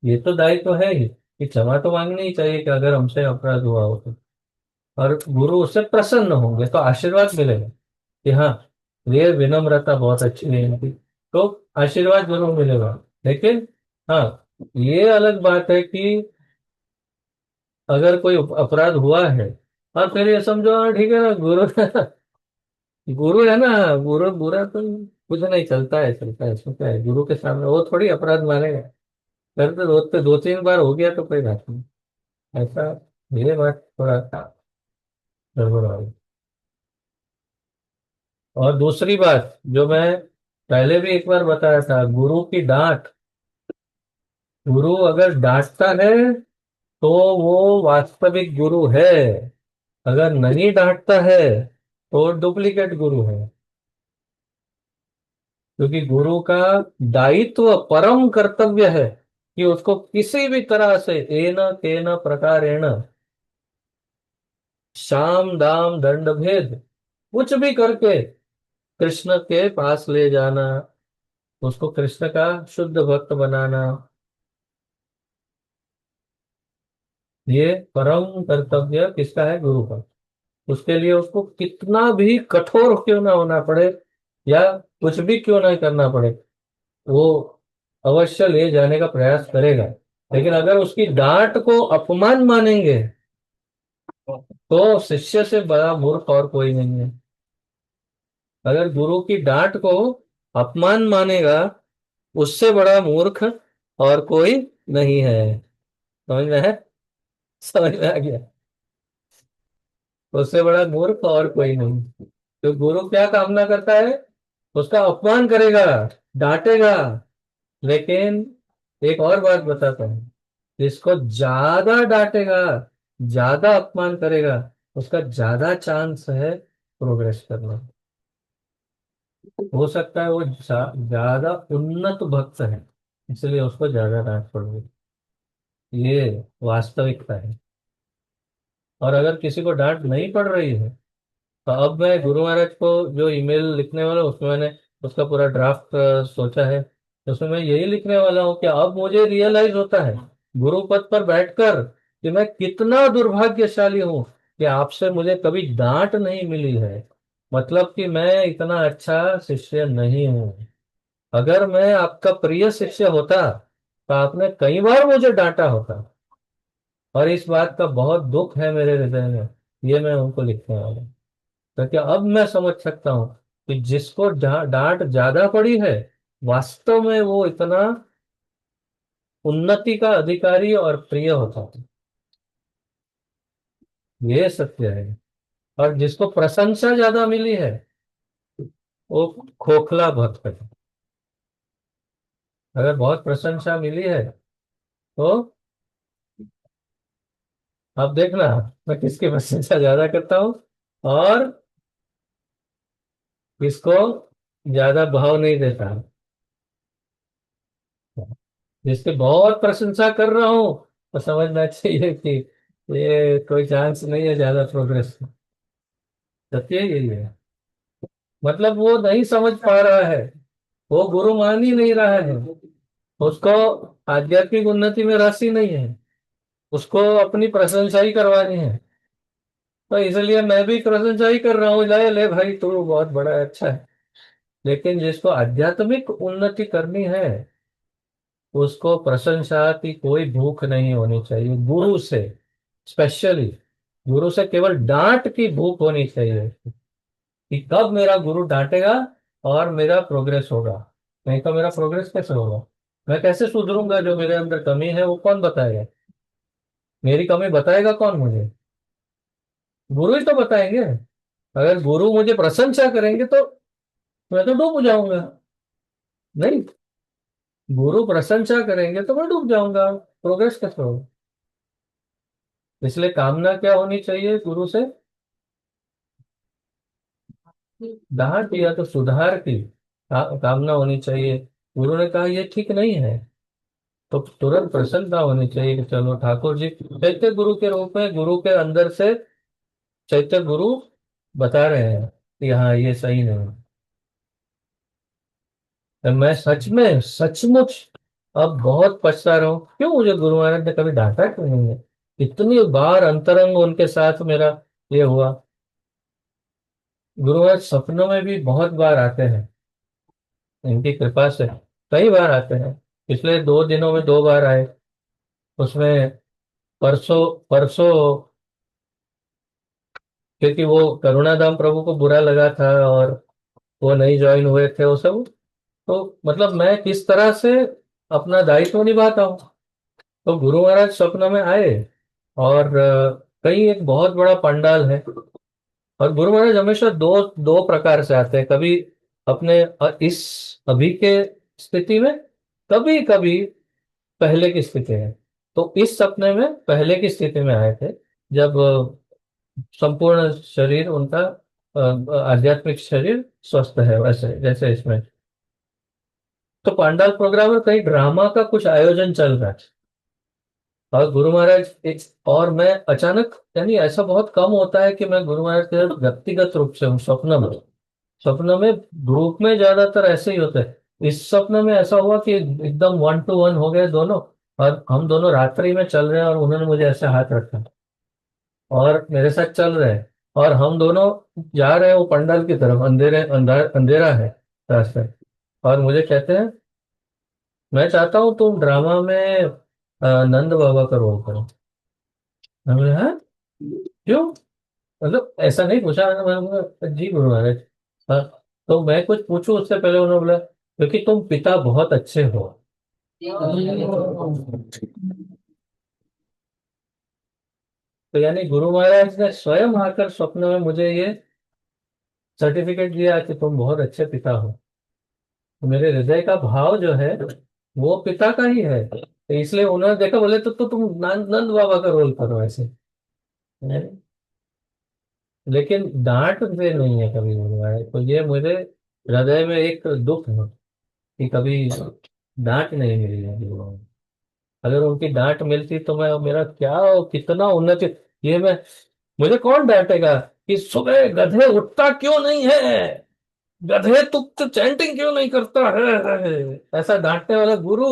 Speaker 1: ये तो दायित्व तो है ही कि क्षमा तो मांगनी ही चाहिए कि अगर हमसे अपराध हुआ हो तो। और गुरु उससे प्रसन्न होंगे तो आशीर्वाद मिलेगा कि हाँ, ये विनम्रता बहुत अच्छी है इनकी, तो आशीर्वाद जरूर मिलेगा। लेकिन हाँ, ये अलग बात है कि अगर कोई अपराध हुआ है और फिर ये समझो हाँ ठीक है ना, गुरु गुरु है ना, गुरु बुरा तो कुछ नहीं, चलता है चलता है, इसमें क्या है? गुरु के सामने वो थोड़ी अपराध मानेगा। करते रोते 2-3 बार हो गया तो कोई बात नहीं। ऐसा, ये बात थोड़ा गड़बड़ हो गई। और दूसरी बात जो मैं पहले भी एक बार बताया था, गुरु की डांट। गुरु अगर डांटता है तो वो वास्तविक गुरु है। अगर नहीं डांटता है तो डुप्लीकेट गुरु है। क्योंकि गुरु का दायित्व, परम कर्तव्य है कि उसको किसी भी तरह से एन केन प्रकारेण, शाम दाम दंड भेद, कुछ भी करके कृष्ण के पास ले जाना, उसको कृष्ण का शुद्ध भक्त बनाना, ये परम कर्तव्य किसका है? गुरु का। उसके लिए उसको कितना भी कठोर क्यों ना होना पड़े या कुछ भी क्यों ना करना पड़े, वो अवश्य ले जाने का प्रयास करेगा। लेकिन अगर उसकी डांट को अपमान मानेंगे तो शिष्य से बड़ा मूर्ख और कोई नहीं है। अगर गुरु की डांट को अपमान मानेगा, उससे बड़ा मूर्ख और कोई नहीं है। समझ में है? समझ में आ गया? उससे बड़ा मूर्ख और कोई नहीं। तो गुरु क्या कामना करता है? उसका अपमान करेगा, डांटेगा। लेकिन एक और बात बताता हूँ, जिसको ज्यादा डांटेगा, ज्यादा अपमान करेगा, उसका ज्यादा चांस है प्रोग्रेस करना। हो सकता है वो ज्यादा उन्नत भक्त है, इसलिए उसको ज्यादा डांट पड़ेगी। ये वास्तविकता है। और अगर किसी को डांट नहीं पड़ रही है तो अब मैं गुरु महाराज को जो ईमेल लिखने वाला हूँ, उसमें मैंने उसका पूरा ड्राफ्ट सोचा है। तो उसमें मैं यही लिखने वाला हूँ कि अब मुझे रियलाइज होता है गुरु पद पर बैठकर कि मैं कितना दुर्भाग्यशाली हूँ कि आपसे मुझे कभी डांट नहीं मिली है। मतलब कि मैं इतना अच्छा शिष्य नहीं हूँ। अगर मैं आपका प्रिय शिष्य होता तो आपने कई बार मुझे डांटा होता। और इस बात का बहुत दुख है मेरे हृदय में। ये मैं उनको लिखने वाला हूँ। तो क्या अब मैं समझ सकता हूँ कि जिसको डांट ज्यादा पड़ी है, वास्तव में वो इतना उन्नति का अधिकारी और प्रिय होता है। ये सत्य है। और जिसको प्रशंसा ज्यादा मिली है, वो खोखला भक्त है। अगर बहुत प्रशंसा मिली है तो अब देखना, मैं किसकी प्रशंसा ज्यादा करता हूँ और किसको ज्यादा भाव नहीं देता। जिसकी बहुत प्रशंसा कर रहा हूँ तो समझना चाहिए कि ये कोई चांस नहीं है ज्यादा प्रोग्रेस। सत्य यही है। मतलब वो नहीं समझ पा रहा है, वो गुरु मान ही नहीं रहा है, उसको आध्यात्मिक उन्नति में रस ही नहीं है, उसको अपनी प्रशंसा ही करवानी है। तो इसलिए मैं भी प्रशंसा ही कर रहा हूँ, ले ले भाई तू बहुत बड़ा है, अच्छा है। लेकिन जिसको आध्यात्मिक उन्नति करनी है, उसको प्रशंसा की कोई भूख नहीं होनी चाहिए गुरु से। स्पेशली गुरु से केवल डांट की भूख होनी चाहिए कि कब मेरा गुरु डांटेगा और मेरा प्रोग्रेस होगा। नहीं तो मेरा प्रोग्रेस कैसे होगा? मैं कैसे सुधरूंगा? जो मेरे अंदर कमी है वो कौन बताएगा? मेरी कमी बताएगा कौन मुझे? गुरु ही तो बताएंगे। अगर गुरु मुझे प्रशंसा करेंगे तो मैं तो डूब जाऊंगा। नहीं, गुरु प्रशंसा करेंगे तो मैं डूब जाऊंगा, प्रोग्रेस कैसे होगा? इसलिए कामना क्या होनी चाहिए गुरु से? डांट या तो सुधार की कामना होनी चाहिए। गुरु ने कहा ये ठीक नहीं है, तो तुरंत प्रसन्नता होनी चाहिए कि चलो ठाकुर जी चैत्य गुरु के रूप में, गुरु के अंदर से चैत्य गुरु बता रहे हैं कि हाँ ये सही नहीं है। तो मैं सच में सचमुच अब बहुत पछता रहा हूँ, क्यों मुझे गुरु महाराज ने कभी डांटा क्यों नहीं है? इतनी बार अंतरंग उनके साथ मेरा ये हुआ। गुरु महाराज सपनों में भी बहुत बार आते हैं, इनकी कृपा से कई बार आते हैं। पिछले 2 दिनों में 2 बार आए। उसमें परसों परसों क्योंकि वो करुणाधाम प्रभु को बुरा लगा था और वो नहीं ज्वाइन हुए थे वो सब। तो मतलब मैं किस तरह से अपना दायित्व निभाता हूँ। तो गुरु महाराज स्वप्न में आए और कहीं एक बहुत बड़ा पंडाल है। और गुरु महाराज हमेशा दो दो प्रकार से आते हैं, कभी अपने इस अभी के स्थिति में, कभी कभी पहले की स्थिति में। तो इस सपने में पहले की स्थिति में आए थे, जब संपूर्ण शरीर उनका आध्यात्मिक शरीर स्वस्थ है, वैसे जैसे इसमें। तो पांडाल प्रोग्राम में कहीं ड्रामा का कुछ आयोजन चल रहा है। और गुरु महाराज एक, और मैं अचानक, यानी ऐसा बहुत कम होता है कि मैं गुरु महाराज के साथ व्यक्तिगत रूप से हूँ स्वप्न में। स्वप्न में ग्रुप में ज्यादातर ऐसे ही होते हैं। इस स्वप्न में ऐसा हुआ कि एकदम 1 to 1 हो गए दोनों, और हम दोनों रात्रि में चल रहे हैं और उन्होंने मुझे ऐसे हाथ रखा और मेरे साथ चल रहे हैं। और हम दोनों जा रहे हैं वो पंडाल की तरफ, अंधेरा है रास्ते। और मुझे कहते हैं मैं चाहता हूँ तुम ड्रामा में नंद बाबा का रोल करो। मैं बोला हाँ, क्यों? मतलब ऐसा नहीं पूछा मैंने बोला जी गुरु महाराज। हाँ, तो मैं कुछ पूछूं उससे पहले उन्होंने बोला क्योंकि तुम पिता बहुत अच्छे हो। तो यानी गुरु महाराज ने स्वयं आकर स्वप्न में मुझे ये सर्टिफिकेट दिया कि तुम बहुत अच्छे पिता हो। तो मेरे हृदय का भाव जो है वो पिता का ही है, तो इसलिए उन्होंने देखा, बोले तो तुम नंद बाबा का रोल करो ऐसे। लेकिन डांट से नहीं है कभी हुआ है, तो ये मुझे हृदय में एक दुख है कि कभी डांट नहीं मिली है लोगों को। अगर उनकी डांट मिलती तो मैं, मेरा क्या कितना उन्नति। ये मैं, मुझे कौन डांटेगा कि सुबह गधे उठता क्यों नहीं है, गधे तू तो चैंटिंग क्यों नहीं करता है, ऐसा डांटने वाला गुरु।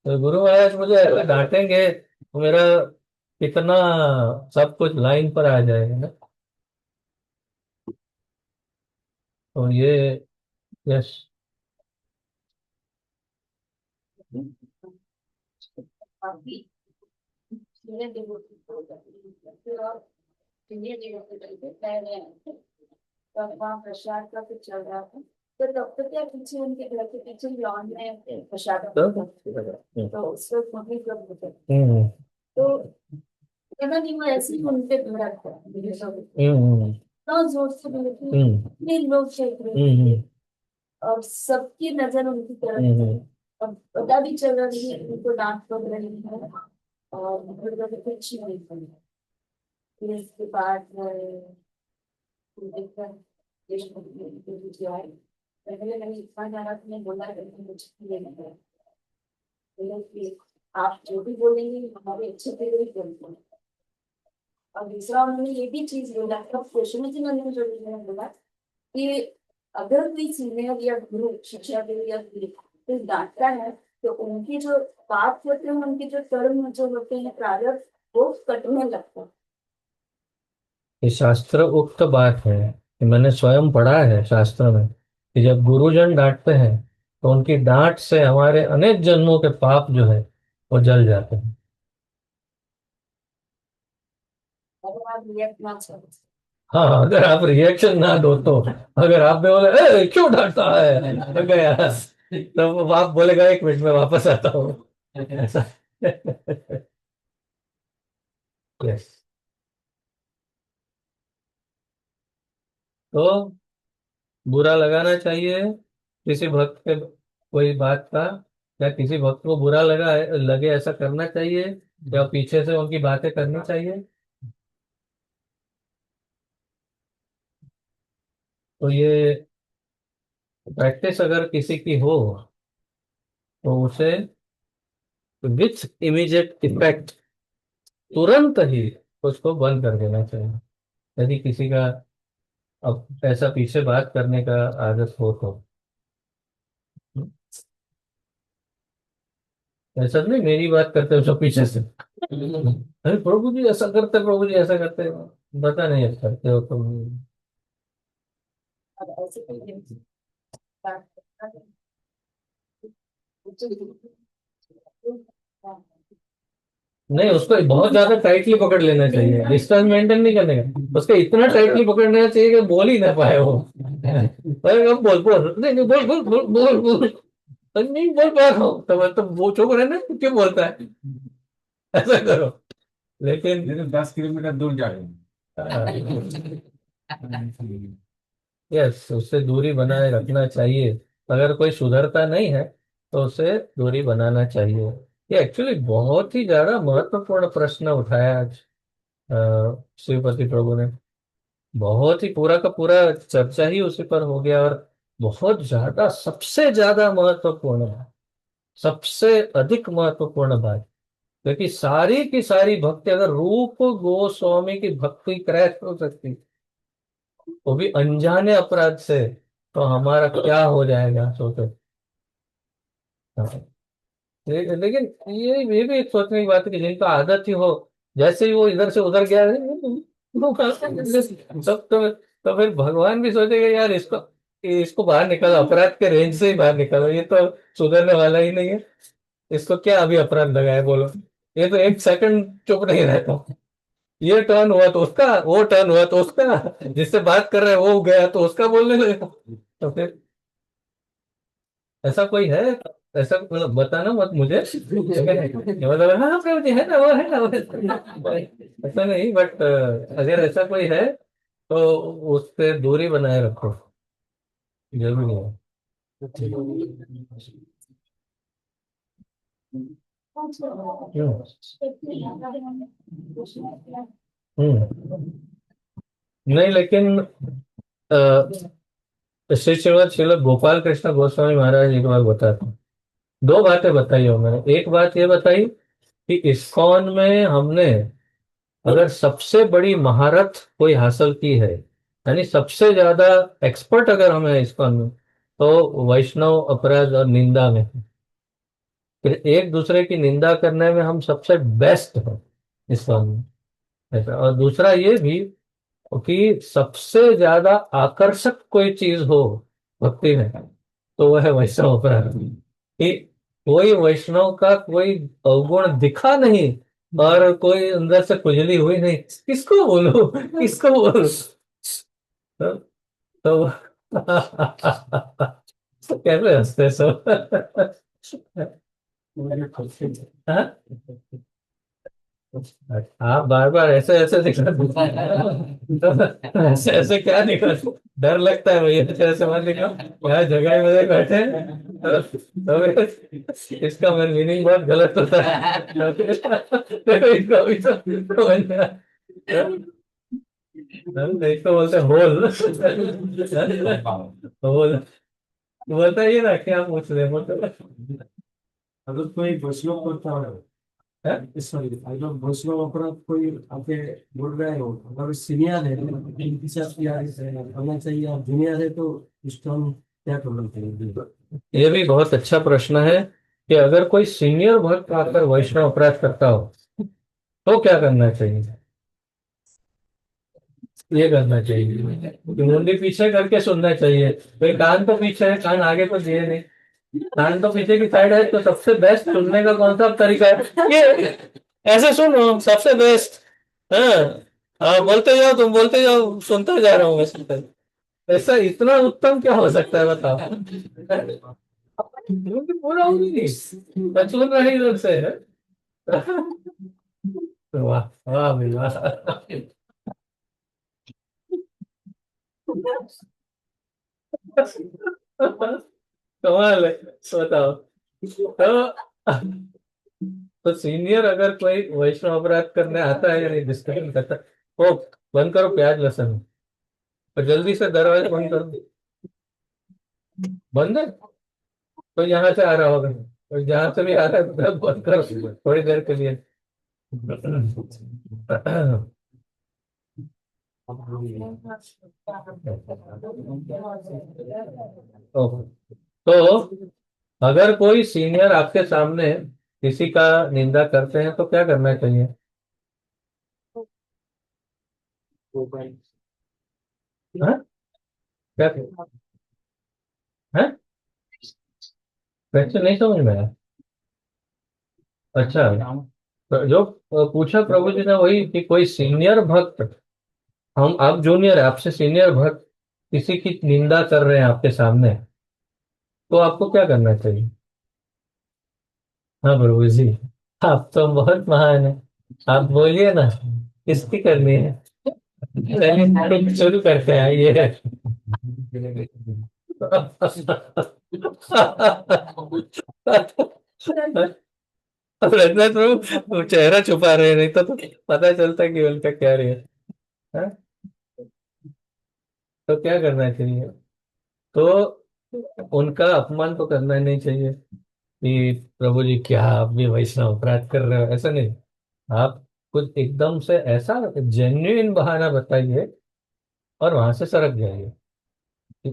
Speaker 1: तो गुरु महाराज मुझे ऐसा डांटेंगे तो मेरा कितना सब कुछ लाइन पर आ जाएगा ना। तो ये, यस।
Speaker 3: काफी धीरे धीरे फिर और धीरे धीरे रह रहे हैं। तब वहाँ प्रसाद का कुछ चल रहा था, तो तब तक क्या पीछे उनके घर के पीछे लॉन में प्रसाद का तो उस वक्त मम्मी जब होते
Speaker 1: हम्म
Speaker 3: तो कहना नहीं, वो ऐसे ही उनके घर आता है
Speaker 1: हम्म
Speaker 3: इतना जोर से बोले थे,
Speaker 1: हम्म
Speaker 3: इतने लोग चल रहे थे
Speaker 1: हम्म
Speaker 3: और सबकी नजर उनकी तरफ थी।
Speaker 1: हम्म
Speaker 3: अब पता भी चल रही है उनको डांट पड़ रही है और फिर कुछ नहीं पड़ी। फिर इसके बाद देखकर पहले मैंने इतना ज्यादा तुम्हें बोला लेकिन कुछ ये नहीं है। बोले कि आप जो भी बोलेंगे हमारे अच्छे के लिए ही बोलते हैं। और दूसरा उन्होंने ये भी चीज बोला था, क्वेश्चन में मैंने जो बोला कि अगर कोई सीनियर या गुरु शिक्षा गुरु या गुरु कोई डांटता है तो उनके जो पाप होते हैं, उनके जो कर्म जो होते हैं प्रारब्ध, वो कटने लगता है।
Speaker 1: ये शास्त्र उक्त बात है कि मैंने स्वयं पढ़ा है शास्त्र में कि जब गुरुजन डांटते हैं तो उनकी डांट से हमारे अनेक जन्मों के पाप जो है वो जल जाते हैं।
Speaker 3: अगर आप रिएक्ट ना करो
Speaker 1: हाँ, अगर आप रिएक्शन ना दो तो, अगर आप में बोले "ए, क्यों डांटता है" तो गया, तो आप बोलेगा 1 मिनट में वापस आता हूँ, ऐसा। यस। तो बुरा लगाना चाहिए किसी भक्त के कोई बात का, या किसी भक्त को बुरा लगे ऐसा करना चाहिए, या पीछे से उनकी बातें करनी चाहिए। तो ये प्रैक्टिस अगर किसी की हो तो उसे विथ इमीडिएट इफेक्ट तुरंत ही उसको बंद कर देना चाहिए। यदि किसी का अब ऐसा पीछे बात करने का आदत हो तो। ऐसा नहीं मेरी बात करते हो सब पीछे से, अरे प्रभु जी ऐसा करते, प्रभु जी ऐसा करते, पता नहीं ऐसा करते हो तुम।
Speaker 3: अब ऐसे कोई बात करता है,
Speaker 1: नहीं, उसको बहुत ज्यादा टाइटली पकड़ लेना चाहिए, डिस्टेंस मेंटेन नहीं करने का, उसको इतना टाइटली पकड़ना चाहिए कि बोल ही ना पाए वो। अरे अब बोल बोल, नहीं नहीं, बोल बोल बोल बोल बोल, अरे नहीं बोल पा रहा हूँ, तो वो चुप रहना, क्यों बोलता है, ऐसा करो। लेकिन
Speaker 2: 10 किलोमीटर दूर जाए।
Speaker 1: यस, उससे दूरी बनाए रखना चाहिए। अगर कोई सुधरता नहीं है तो उससे दूरी बनाना चाहिए। ये एक्चुअली बहुत ही ज्यादा महत्वपूर्ण प्रश्न उठाया आज श्रीपति प्रभु ने। बहुत ही पूरा का पूरा चर्चा ही उसी पर हो गया, और बहुत ज्यादा, सबसे ज्यादा महत्वपूर्ण है, सबसे अधिक महत्वपूर्ण बात। क्योंकि सारी की सारी भक्ति, अगर रूप गोस्वामी की भक्ति क्रैश हो सकती, वो भी अनजाने अपराध से, तो हमारा क्या हो जाएगा सोचो। हाँ। लेकिन ये भी एक सोचने की बात है कि जिनका आदत ही हो, जैसे ही वो इधर से उधर गया, तो फिर भगवान भी सोचेगा यार इसको, इसको बाहर निकालो, अपराध के रेंज से ही बाहर निकालो, ये तो सुधरने वाला ही नहीं है, इसको क्या अभी अपराध लगाए बोलो। ये तो एक सेकंड चुप नहीं रहता, ये टर्न हुआ तो उसका, वो टर्न हुआ तो उसका, जिससे बात कर रहे हैं वो गया तो उसका बोलने लगेगा। तो फिर ऐसा कोई है, ऐसा मतलब बताना मत मुझे, ये मतलब हाँ प्रभु जी है ना, वो है ना, वो है। ऐसा नहीं, बट अगर ऐसा कोई है तो उससे दूरी बनाए रखो, जरूरी है। हम्म। हम्म। नहीं लेकिन श्री श्रीमद श्रील गोपाल कृष्ण गोस्वामी महाराज एक बार बताते हैं, दो बातें बताई उन्होंने। एक बात ये बताई कि इस्कॉन में हमने अगर सबसे बड़ी महारत कोई हासिल की है, यानी सबसे ज्यादा एक्सपर्ट अगर हम हैं इस्कॉन में, तो वैष्णव अपराध और निंदा में है। फिर एक दूसरे की निंदा करने में हम सबसे बेस्ट हैं इस्कॉन में, ऐसा। और दूसरा ये भी कि सबसे ज्यादा आकर्षक कोई चीज हो भक्ति में, तो वह है वैष्णव अपराध। कि कोई वैष्णव का कोई अवगुण दिखा नहीं, और कोई अंदर से खुजली हुई नहीं, किसको बोलो, किसको बोलो। तो, तो कैसे हंसते सब। हाँ? आप बार बार ऐसे ऐसे दिखा, ऐसे ऐसे क्या दिखा, डर लगता है भैया, ऐसे ऐसे मत दिखाओ, यहाँ जगह में बैठे हैं, तो इसका मीनिंग बहुत गलत होता है। तो इसको भी तो समझना। इसको बोलते हैं होल, होल। बताइए ना क्या पूछ रहे हैं, मतलब
Speaker 2: अगर कोई वैष्णव करता है, सॉरी, अगर वैष्णव अपराध कोई आपके बोल रहे हो, अगर सीनियर है इनके साथ क्या करना चाहिए, और जूनियर है तो उसको हम क्या करना चाहिए?
Speaker 1: ये भी बहुत अच्छा प्रश्न है कि अगर कोई सीनियर भक्त आकर वैष्णव अपराध करता हो तो क्या करना चाहिए। ये करना चाहिए कि मुंडी पीछे करके सुनना चाहिए। भाई कान तो पीछे है, कान आगे तो दिए नहीं, कान तो पीछे की साइड है, तो सबसे बेस्ट सुनने का कौन सा तरीका है, ये ऐसे सुनो सबसे बेस्ट। हाँ, हाँ बोलते जाओ, तुम बोलते जाओ, सुनता जा रहा हूँ मैं, सुनता। ऐसा इतना उत्तम क्या हो सकता है बताओ। क्योंकि पूरा होगी नहीं, बचपन रहे इधर से है। वाह वाह भाई वाह। कमाल है। बताओ। तो सीनियर अगर कोई वैष्णव अपराध करने आता है या नहीं, डिस्कशन करता है, वो बंद करो प्याज लहसुन, और जल्दी से दरवाजा बंद करो। बंद है। तो यहाँ से आ रहा होगा, और जहां से भी आ रहा है तो बंद करो थोड़ी देर के लिए। ओके। तो अगर कोई सीनियर आपके सामने किसी का निंदा करते हैं तो क्या करना चाहिए? हाँ? क्या है? क्वेश्चन नहीं समझ में आया। अच्छा। तो जो पूछा प्रभु जी ने वही कि कोई सीनियर भक्त, हम आप जूनियर है, आपसे सीनियर भक्त किसी की निंदा कर रहे हैं आपके सामने, तो आपको क्या करना चाहिए? हाँ प्रभु जी, आप तो बहुत महान है, आप बोलिए ना, किसकी करनी है? चलिए तो शुरू करते हैं, आइए। अब रजत प्रभु वो चेहरा छुपा रहे हैं, नहीं तो पता चलता कि उनका क्या रही है। तो क्या करना चाहिए? तो उनका अपमान तो करना ही नहीं चाहिए कि प्रभु जी क्या आप भी वैष्णव अपराध कर रहे हो, ऐसा नहीं। आप कुछ एकदम से ऐसा जेन्युइन बहाना बताइए और वहां से सरक जाइए कि,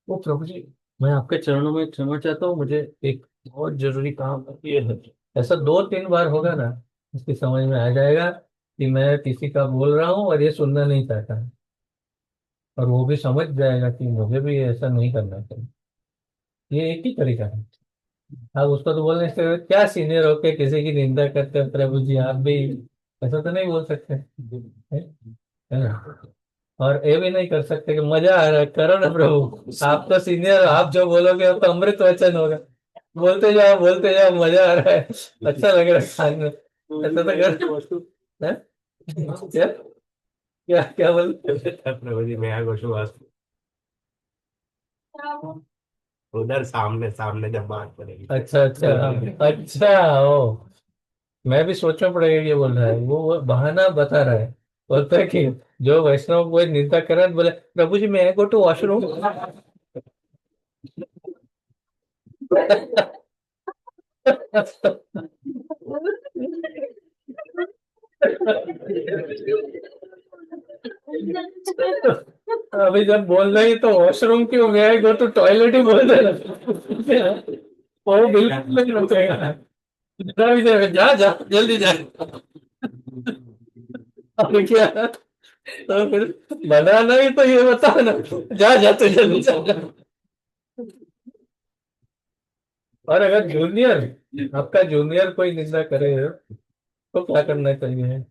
Speaker 1: ओ प्रभु जी, मैं आपके चरणों में क्षमा चाहता हूँ, मुझे एक बहुत जरूरी काम है, ये है। ऐसा 2-3 बार होगा ना, उसकी समझ में आ जाएगा कि मैं किसी का बोल रहा हूँ और ये सुनना नहीं चाहता, और वो भी समझ जाएगा कि मुझे भी ऐसा नहीं करना चाहिए। ये एक ही तरीका है। आप उसको तो बोलने से क्या सीनियर होके किसी की निंदा करते हो प्रभु जी, आप भी ऐसा तो नहीं बोल सकते, है ना? और ये भी नहीं कर सकते कि मजा आ रहा है, करो ना प्रभु, आप तो सीनियर हो, आप जो बोलोगे वो तो अमृत वचन होगा, बोलते जाओ, मजा आ रहा है, अच्छा लग रहा है खाने में, ऐसा तो कर। हैं? क्या क्या क्या बोलते?
Speaker 4: प्रभु जी मैं घोषु उधर सामने सामने जब बात करेंगे।
Speaker 1: अच्छा अच्छा। अच्छा ओ, मैं भी सोचना पड़ेगा ये बोल रहा है, वो बहाना बता रहा है। बोलता है कि जो वैष्णव कोई निंदा कर रहा है, बोले प्रभु जी मैं गो टू वॉशरूम। अभी जब बोल रही तो वॉशरूम क्यों गया, गो टू टॉयलेट ही बोल देना। वो बिल्कुल नहीं रुकेगा, जरा भी देगा, जा जा जल्दी जा। अब क्या, तो फिर बनाना ही तो ये बता ना, जा जा तो जल्दी जा। और अगर जूनियर, आपका जूनियर कोई निंदा करे तो क्या करना चाहिए?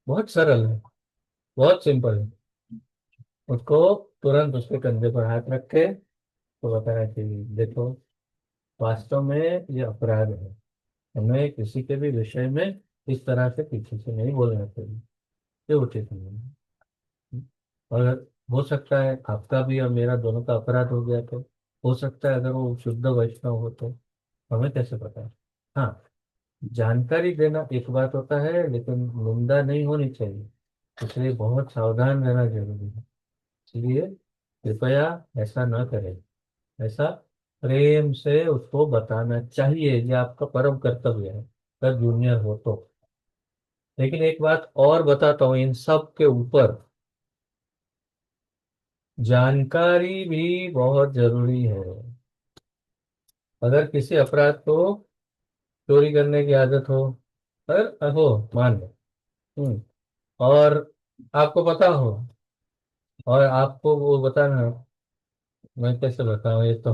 Speaker 1: बहुत सरल है, बहुत सिंपल है। उसको तुरंत उसके कंधे पर हाथ रख के तो बताना चाहिए, देखो वास्तव में ये अपराध है, हमें किसी के भी विषय में इस तरह से पीछे से नहीं बोलना चाहिए, ये उचित नहीं है। और हो सकता है आपका भी और मेरा दोनों का अपराध हो गया, तो हो सकता है अगर वो शुद्ध वैष्णव हो तो हमें कैसे पता है। हाँ, जानकारी देना एक बात होता है, लेकिन निंदा नहीं होनी चाहिए, इसलिए बहुत सावधान रहना जरूरी है। इसलिए कृपया ऐसा न करें, ऐसा प्रेम से उसको बताना चाहिए, ये आपका परम कर्तव्य है अगर जूनियर हो तो। लेकिन एक बात और बताता हूँ, इन सब के ऊपर जानकारी भी बहुत जरूरी है। अगर किसी अपराध को चोरी करने की आदत हो, अगर हो, मान लो, और आपको पता हो, और आपको वो बताना, मैं कैसे बताऊं, ये तो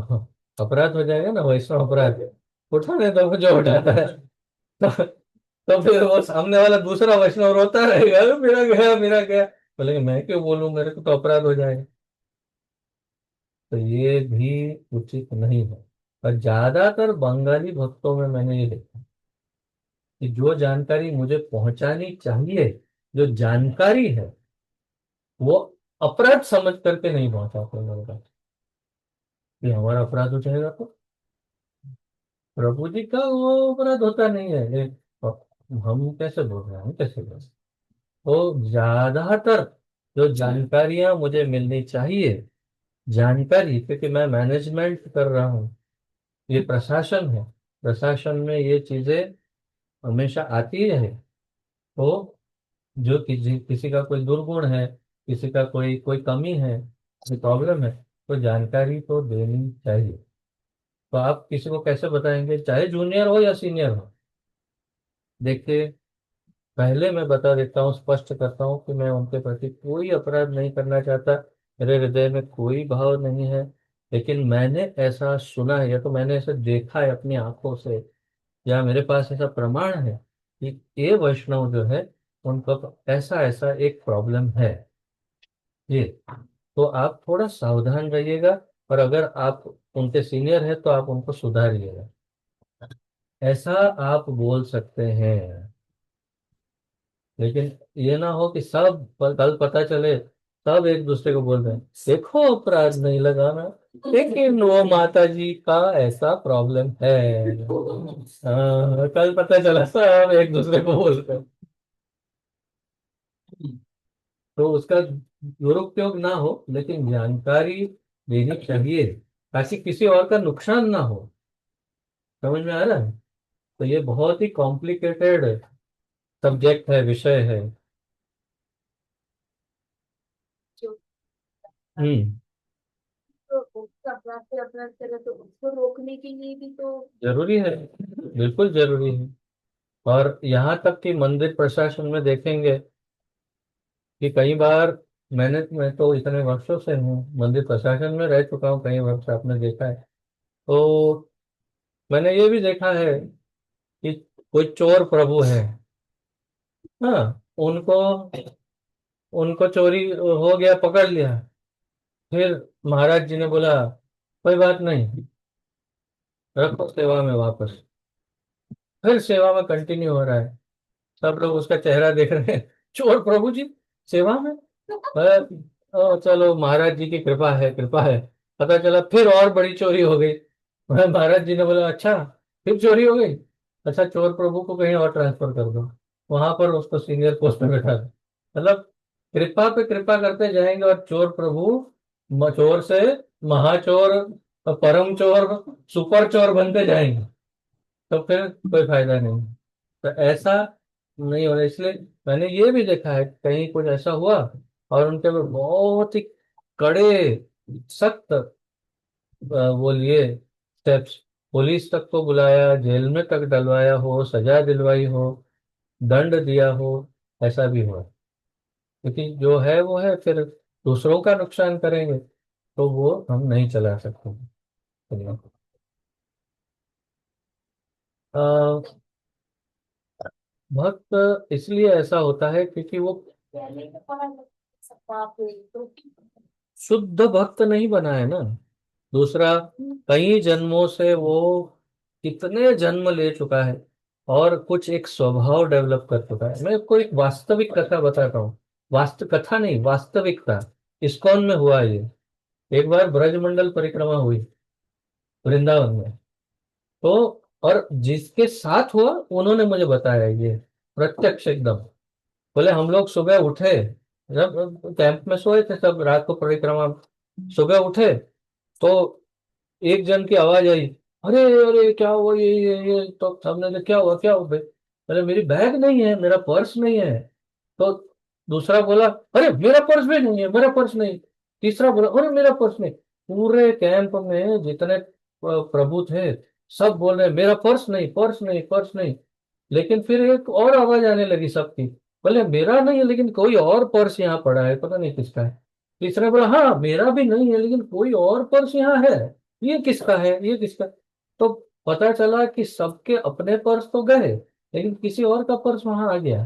Speaker 1: अपराध हो जाएगा ना, वैष्णव अपराध। उठाने दो जो उठाता है। तो फिर वो सामने वाला दूसरा वैष्णव रोता रहेगा, "अरे मेरा गया मेरा गया", बोलेंगे मैं क्यों बोलूं, मेरे को तो अपराध हो जाएगा। तो ये भी उचित नहीं है। और ज्यादातर बंगाली भक्तों में मैंने ये देखा कि जो जानकारी मुझे पहुंचानी चाहिए, जो जानकारी है, वो अपराध समझ करके नहीं पहुंचाते मेरे पास कि हमारा अपराध हो जाएगा तो। प्रभु जी का वो अपराध होता नहीं है ये। हम कैसे बोल रहे हैं, हम कैसे बोल रहे हैं? तो ज्यादातर जो जानकारियां मुझे मिलनी चाहिए, जानकारी, क्योंकि मैं मैनेजमेंट कर रहा हूँ, ये प्रशासन है, प्रशासन में ये चीजें हमेशा आती ही है। तो जो किसी का कोई दुर्गुण है, किसी का कोई कोई कमी है, कोई प्रॉब्लम है, तो जानकारी तो देनी चाहिए। तो आप किसी को कैसे बताएंगे, चाहे जूनियर हो या सीनियर हो? देखिए, पहले मैं बता देता हूँ, स्पष्ट करता हूँ कि मैं उनके प्रति कोई अपराध नहीं करना चाहता, मेरे हृदय में कोई भाव नहीं है। लेकिन मैंने ऐसा सुना है या तो मैंने ऐसा देखा है अपनी आंखों से, या मेरे पास ऐसा प्रमाण है कि ये वैष्णव जो है उनका ऐसा ऐसा एक प्रॉब्लम है ये। तो आप थोड़ा सावधान रहिएगा, और अगर आप उनके सीनियर हैं तो आप उनको सुधारिएगा, ऐसा आप बोल सकते हैं। लेकिन ये ना हो कि कल पता चले सब एक दूसरे को बोल रहे हैं देखो अपराध नहीं लगाना, लेकिन वो माता जी का ऐसा प्रॉब्लम है। हाँ, कल पता चला सब एक दूसरे को बोलते हैं, तो उसका दुरुपयोग ना हो, लेकिन जानकारी देनी चाहिए ताकि किसी और का नुकसान ना हो। समझ में आ रहा है? तो ये बहुत ही कॉम्प्लिकेटेड सब्जेक्ट है, विषय है।
Speaker 3: जो
Speaker 1: हम्म।
Speaker 3: तो उसका अपराध से अपराध करे तो उसको रोकने के लिए भी तो।
Speaker 1: जरूरी है, बिल्कुल जरूरी है। और यहाँ तक कि मंदिर प्रशासन में देखेंगे कि कई बार मैं तो इतने वर्षों से हूँ मंदिर प्रशासन में रह चुका हूँ, कई वर्ष आपने देखा है। तो मैंने ये भी देखा है कि कोई चोर प्रभु है, हाँ, उनको उनको चोरी हो गया, पकड़ लिया। फिर महाराज जी ने बोला कोई बात नहीं, रखो सेवा में वापस। फिर सेवा में कंटिन्यू हो रहा है, सब लोग उसका चेहरा देख रहे हैं, चोर प्रभु जी सेवा में। चलो महाराज जी की कृपा है, कृपा है। पता चला फिर और बड़ी चोरी हो गई। महाराज जी ने बोला अच्छा, फिर चोरी हो गई, अच्छा चोर प्रभु को कहीं और ट्रांसफर कर दो, वहां पर उसको सीनियर पोस्ट पे बैठा दो। मतलब कृपा पे कृपा करते जाएंगे और चोर प्रभु चोर से महाचोर, परम चोर, सुपर चोर बनते जाएंगे, तो फिर कोई फायदा नहीं। तो ऐसा नहीं होना, इसलिए मैंने ये भी देखा है कहीं कुछ ऐसा हुआ और उनके ऊपर बहुत ही कड़े, सख्त वो लिए स्टेप्स, पुलिस तक को बुलाया, जेल में तक डलवाया हो, सजा दिलवाई हो, दंड दिया हो, ऐसा भी हुआ। क्योंकि जो है वो है, फिर दूसरों का नुकसान करेंगे तो वो हम नहीं चला सकते। चलिए। अ, भक्त इसलिए ऐसा होता है क्योंकि वो
Speaker 3: पहले तो पढ़ा सकता आप तो।
Speaker 1: शुद्ध भक्त नहीं बना है ना। दूसरा, कई जन्मों से वो कितने जन्म ले चुका है और कुछ एक स्वभाव डेवलप कर चुका है। मैं आपको एक वास्तविक कथा बताता हूँ, वास्तव कथा नहीं, वास्तविकता। इस्कॉन में हुआ ये। एक बार ब्रजमंडल परिक्रमा हुई वृंदावन में, तो और जिसके साथ हुआ उन्होंने मुझे बताया ये प्रत्यक्ष एकदम। बोले हम लोग सुबह उठे, जब कैंप में सोए थे सब रात को परिक्रमा, सुबह उठे तो एक जन की आवाज आई, अरे अरे क्या हुआ, ये तो हमने कहा, क्या हुआ भाई? अरे मेरी बैग नहीं है, मेरा पर्स नहीं है। तो दूसरा बोला अरे मेरा पर्स भी नहीं है, मेरा पर्स नहीं। तीसरा बोला अरे मेरा पर्स नहीं। पूरे कैंप में जितने प्रभु थे सब बोल रहे मेरा पर्स नहीं, पर्स नहीं, पर्स नहीं। लेकिन फिर एक और आवाज आने लगी सबकी, बोले मेरा नहीं है लेकिन कोई और पर्स यहाँ पड़ा है, पता नहीं किसका है। तीसरा बोला हाँ मेरा भी नहीं है लेकिन कोई और पर्स यहाँ है, ये किसका है, ये किसका? तो पता चला कि सबके अपने पर्स तो गए, लेकिन किसी और का पर्स वहां आ गया।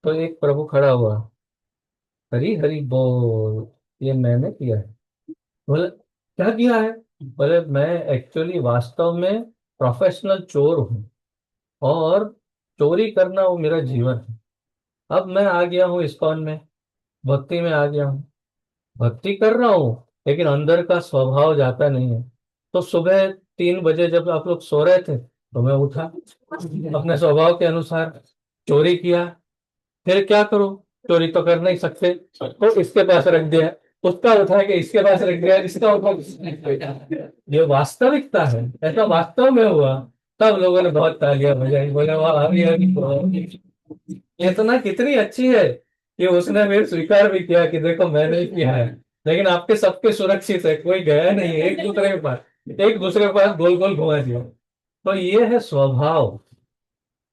Speaker 1: तो एक प्रभु खड़ा हुआ, हरी हरी बोल, ये मैंने किया है। बोले क्या किया है? बोले मैं एक्चुअली वास्तव में प्रोफेशनल चोर हूँ, और चोरी करना वो मेरा जीवन है। अब मैं आ गया हूँ इस्कॉन में, भक्ति में आ गया हूँ, भक्ति कर रहा हूँ लेकिन अंदर का स्वभाव जाता नहीं है। तो सुबह 3 बजे जब आप लोग सो रहे थे तो मैं उठा, अपने स्वभाव के अनुसार चोरी किया। फिर क्या करूं, चोरी तो कर नहीं सकते, तो इसके पास रख दिया, उसका उठा के इसके पास रख दिया, इसका उठा के इसके पास रख दिया। ये वास्तविकता है, ऐसा वास्तव में हुआ। तब लोगों ने बहुत तालियां बजाई, बोले वाह अभी अभी इतना कितनी अच्छी है कि उसने फिर स्वीकार भी किया कि देखो मैंने ही किया है। लेकिन आपके सबके सुरक्षित है, कोई गया नहीं है एक दूसरे के पास गोल गोल घुमा दिया। तो ये है स्वभाव,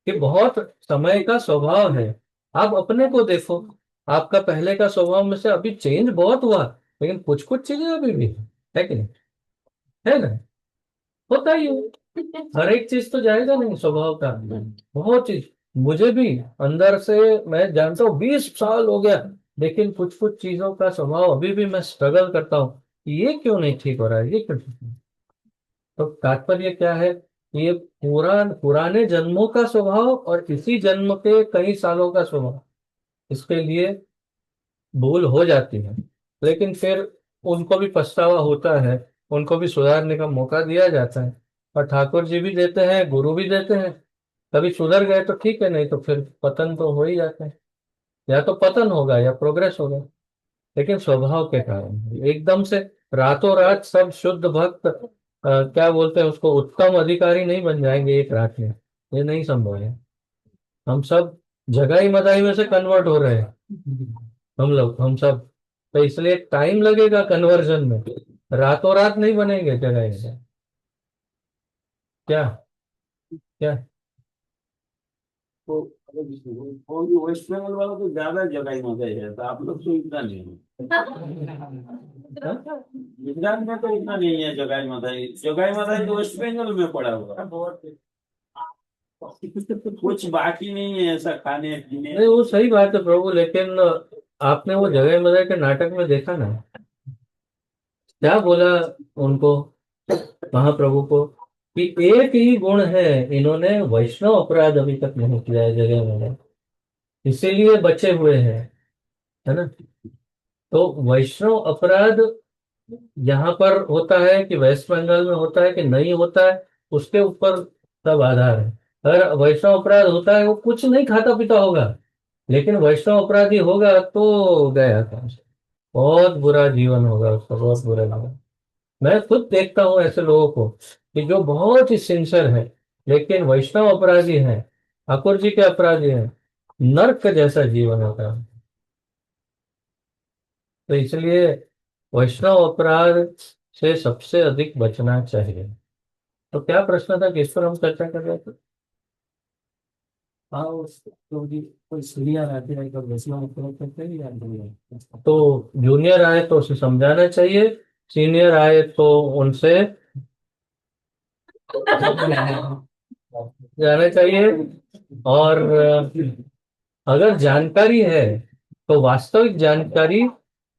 Speaker 1: कि बहुत समय का स्वभाव है। आप अपने को देखो, आपका पहले का स्वभाव में से अभी चेंज बहुत हुआ, लेकिन कुछ कुछ चीजें अभी भी है कि नहीं, है ना? होता ही है, हर एक चीज तो जाएगा नहीं स्वभाव का। बहुत चीज मुझे भी अंदर से, मैं जानता हूँ 20 साल हो गया, लेकिन कुछ कुछ चीजों का स्वभाव अभी भी मैं स्ट्रगल करता हूँ कि ये क्यों नहीं ठीक हो रहा है, ये क्यों ठीक नहीं। तो तात्पर्य क्या है, ये पुराने जन्मों का स्वभाव और इसी जन्म के कई सालों का स्वभाव, इसके लिए भूल हो जाती है। लेकिन फिर उनको भी पछतावा होता है, उनको भी सुधारने का मौका दिया जाता है, और ठाकुर जी भी देते हैं, गुरु भी देते हैं। कभी सुधर गए तो ठीक है, नहीं तो फिर पतन तो हो ही जाता है। या तो पतन होगा या प्रोग्रेस होगा, लेकिन स्वभाव के कारण एकदम से रातों रात सब शुद्ध भक्त क्या बोलते हैं उसको, उत्तम अधिकारी नहीं बन जाएंगे एक रात में, ये नहीं संभव है। हम सब जगाई मदाई में से कन्वर्ट हो रहे हैं, हम सब। तो इसलिए टाइम लगेगा कन्वर्जन में, रातों रात नहीं बनेंगे जगाई में। क्या क्या
Speaker 5: तो और भी वेस्ट बंगाल वाला तो ज्यादा जगह मजा है, तो आप लोग तो इतना नहीं है।
Speaker 1: हाँ?
Speaker 5: गुजरात में तो इतना नहीं है जगह मदाई, जगह मदाई तो वेस्ट बंगाल में पड़ा हुआ है। कुछ बाकी नहीं है ऐसा खाने पीने।
Speaker 1: नहीं वो सही बात है प्रभु, लेकिन आपने वो जगह मदाई के नाटक में देखा ना, क्या बोला उनको, महाप्रभु को, कि एक ही गुण है, इन्होंने वैष्णव अपराध अभी तक नहीं किया है जगह में, इसीलिए बचे हुए हैं, है ना? तो वैष्णव अपराध यहाँ पर होता है कि वेस्ट बंगाल में होता है कि नहीं होता है, उसके ऊपर सब आधार है। अगर वैष्णव अपराध होता है, वो कुछ नहीं खाता पीता होगा, लेकिन वैष्णव अपराधी होगा तो गया काम से, बहुत बुरा जीवन होगा उसका, बहुत बुरा जीवन। मैं खुद देखता हूँ ऐसे लोगों को कि जो बहुत ही सिंसियर है, लेकिन वैष्णव अपराधी हैं, ठाकुर जी के अपराधी हैं, नर्क जैसा जीवन होता है। तो इसलिए वैष्णव अपराध से सबसे अधिक बचना चाहिए। तो क्या प्रश्न था, किस पर हम चर्चा कर रहे थे?
Speaker 2: हाँ तो भी कोई सीढ़ियाँ रहती है तो वैष्णव अपराध करते ही रहते हैं।
Speaker 1: तो जूनियर आए तो उसे समझाना चाहिए, सीनियर आए तो उनसे जाना चाहिए। और अगर जानकारी है तो वास्तविक जानकारी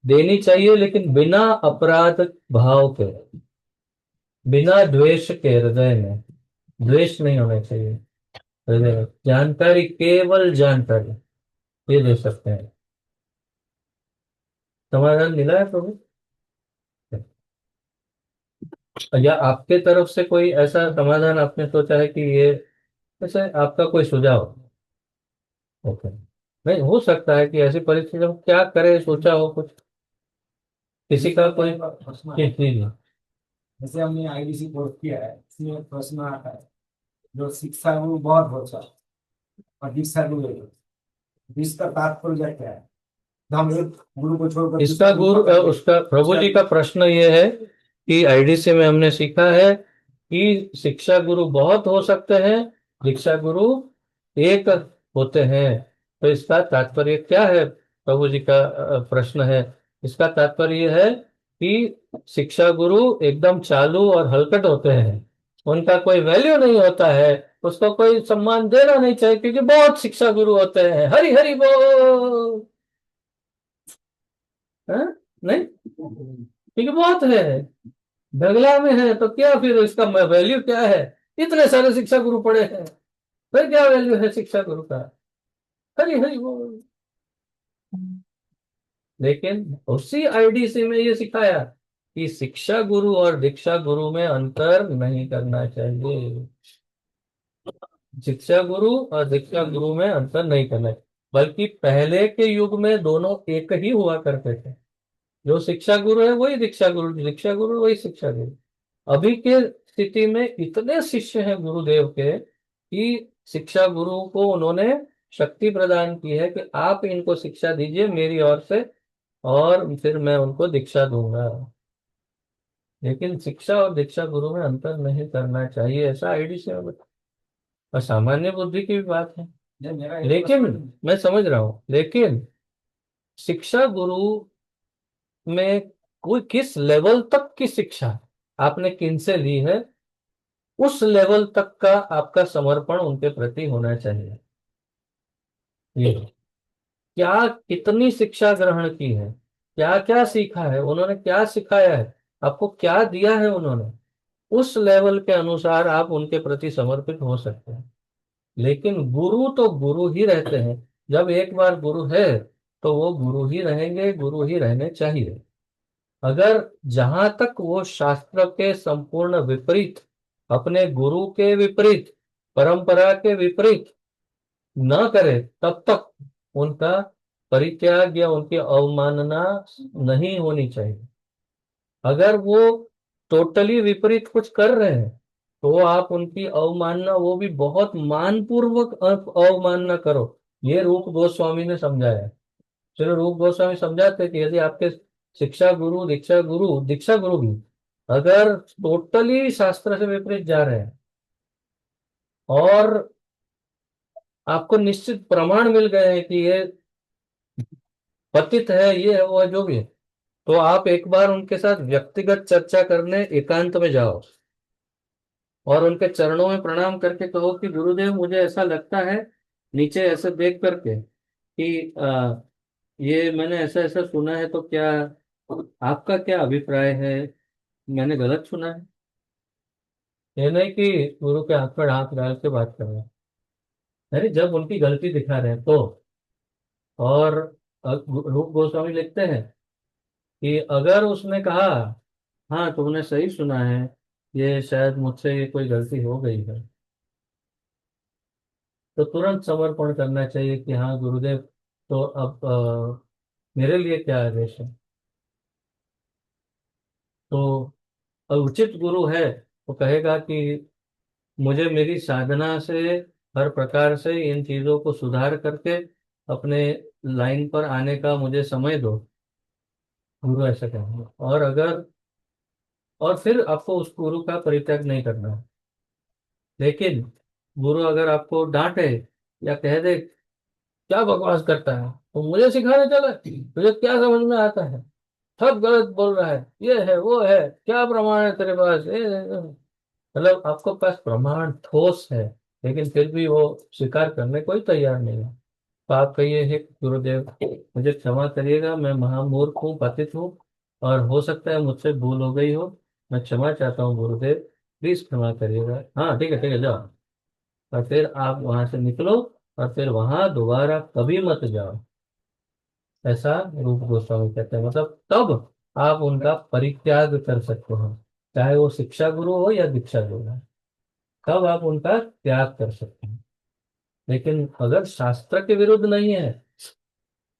Speaker 1: देनी चाहिए, लेकिन बिना अपराध भाव के, बिना द्वेष के, हृदय में द्वेष नहीं होना चाहिए। हृदय में जानकारी, केवल जानकारी, ये दे सकते हैं। समाधान मिला है प्रभु? या आपके तरफ से कोई ऐसा समाधान आपने सोचा है कि ये, जैसे आपका कोई सुझाव? ओके, नहीं हो सकता है कि ऐसी परिस्थिति में क्या करे, सोचा हो कुछ, किसी का कोई किस चीज में?
Speaker 2: जैसे हमने आईडीसी कोर्स किया है, इसमें एक प्रश्न आता है जो शिक्षा गुरु बहुत होता है और दीक्षा गुरु एक होता है। इसका तात्पर्य क्या है? तो हम एक गुरु को छोड़कर
Speaker 1: इसका
Speaker 2: दूसरा गुरु पकड़ लें।
Speaker 1: उसका प्रभु जी का प्रश्न ये है कि आईडीसी में हमने सीखा है कि शिक्षा गुरु बहुत हो सकते हैं, दीक्षा गुरु एक होते हैं। तो इसका तात्पर्य क्या है, प्रभु जी का प्रश्न है। इसका तात्पर्य ये है कि शिक्षा गुरु एकदम चालू और हलकट होते हैं, उनका कोई वैल्यू नहीं होता है, उसको कोई सम्मान देना नहीं चाहिए, क्योंकि बहुत शिक्षा गुरु होते हैं, हरि हरि बोल, हाँ? नहीं, क्योंकि बहुत है, बंगला में है तो क्या, फिर इसका वैल्यू क्या है? इतने सारे शिक्षा गुरु पड़े हैं, फिर क्या वैल्यू है शिक्षा गुरु का? हरि हरि बोल। लेकिन उसी आईडीसी में ये सिखाया कि शिक्षा गुरु और दीक्षा गुरु में अंतर नहीं करना चाहिए। शिक्षा गुरु और दीक्षा गुरु में अंतर नहीं करना चाहिए, बल्कि पहले के युग में दोनों एक ही हुआ करते थे। जो शिक्षा गुरु है वही दीक्षा गुरु, दीक्षा गुरु वही शिक्षा गुरु। अभी के स्थिति में इतने शिष्य हैं गुरुदेव के कि शिक्षा गुरु को उन्होंने शक्ति प्रदान की है कि आप इनको शिक्षा दीजिए मेरी ओर से, और फिर मैं उनको दीक्षा दूंगा। लेकिन शिक्षा और दीक्षा गुरु में अंतर नहीं करना चाहिए, ऐसा आईडी से और सामान्य बुद्धि की भी बात है।
Speaker 2: ये मेरा एक
Speaker 1: लेकिन
Speaker 2: प्रश्न
Speaker 1: मैं समझ रहा हूं, लेकिन शिक्षा गुरु में कोई किस लेवल तक की शिक्षा आपने किनसे ली है, उस लेवल तक का आपका समर्पण उनके प्रति होना चाहिए। ये क्या कितनी शिक्षा ग्रहण की है, क्या क्या सीखा है उन्होंने, क्या सिखाया है आपको, क्या दिया है उन्होंने, उस लेवल के अनुसार आप उनके प्रति समर्पित हो सकते हैं। लेकिन गुरु तो गुरु ही रहते हैं। जब एक बार गुरु है तो वो गुरु ही रहेंगे, गुरु ही रहने चाहिए। अगर जहां तक वो शास्त्र के संपूर्ण विपरीत, अपने गुरु के विपरीत, परंपरा के विपरीत न करे, तब तक उनका परित्याग या उनकी अवमानना नहीं होनी चाहिए। अगर वो टोटली विपरीत कुछ कर रहे हैं तो आप उनकी अवमानना, वो भी बहुत मानपूर्वक अवमानना करो। ये रूप गोस्वामी ने समझाया है। चलो, रूप गोस्वामी समझाते हैं कि यदि आपके शिक्षा गुरु, दीक्षा गुरु भी अगर टोटली शास्त्र से विपरीत जा रहे हैं और आपको निश्चित प्रमाण मिल गए हैं कि ये पतित है, ये है, वो है, जो भी है, तो आप एक बार उनके साथ व्यक्तिगत चर्चा करने एकांत में जाओ और उनके चरणों में प्रणाम करके कहो कि गुरुदेव मुझे ऐसा लगता है, नीचे ऐसे देख करके कि ये मैंने ऐसा ऐसा सुना है, तो क्या आपका क्या अभिप्राय है, मैंने गलत सुना है। ये नहीं कि गुरु के हाथ पर हाथ डाल के बात कर रहे हैं। अरे जब उनकी गलती दिखा रहे हैं तो, और रूप गोस्वामी लिखते हैं कि अगर उसने कहा हाँ तुमने सही सुना है, ये शायद मुझसे ये कोई गलती हो गई है, तो तुरंत समर्पण करना चाहिए कि हाँ गुरुदेव, तो अब मेरे लिए क्या आदेश है। तो उचित गुरु है वो कहेगा कि मुझे मेरी साधना से हर प्रकार से इन चीजों को सुधार करके अपने लाइन पर आने का मुझे समय दो। गुरु ऐसा कहेंगे। और अगर, और फिर आपको उस गुरु का परित्याग नहीं करना है। लेकिन गुरु अगर आपको डांटे या कह दे क्या बकवास करता है, तो मुझे सिखाने चला, तुझे क्या समझ में आता है, सब गलत बोल रहा है, ये है वो है, क्या प्रमाण है तेरे पास, मतलब आपको पास प्रमाण ठोस है, लेकिन फिर भी वो स्वीकार करने को ही तैयार नहीं है। तो आप कहिए हे गुरुदेव, मुझे क्षमा करिएगा, मैं महामूर्ख हूँ, पतित हूँ, और हो सकता है मुझसे भूल हो गई हो, मैं क्षमा चाहता हूँ गुरुदेव, प्लीज क्षमा करिएगा। हाँ ठीक है जाओ। और फिर आप वहां से निकलो और फिर वहां दोबारा कभी मत जाओ, ऐसा रूप गोस्वामी कहते हैं। मतलब तब आप उनका परित्याग कर सकते हो, चाहे वो शिक्षा गुरु हो या दीक्षा गुरु हो, तब आप उनका त्याग कर सकते हैं। लेकिन अगर शास्त्र के विरुद्ध नहीं है,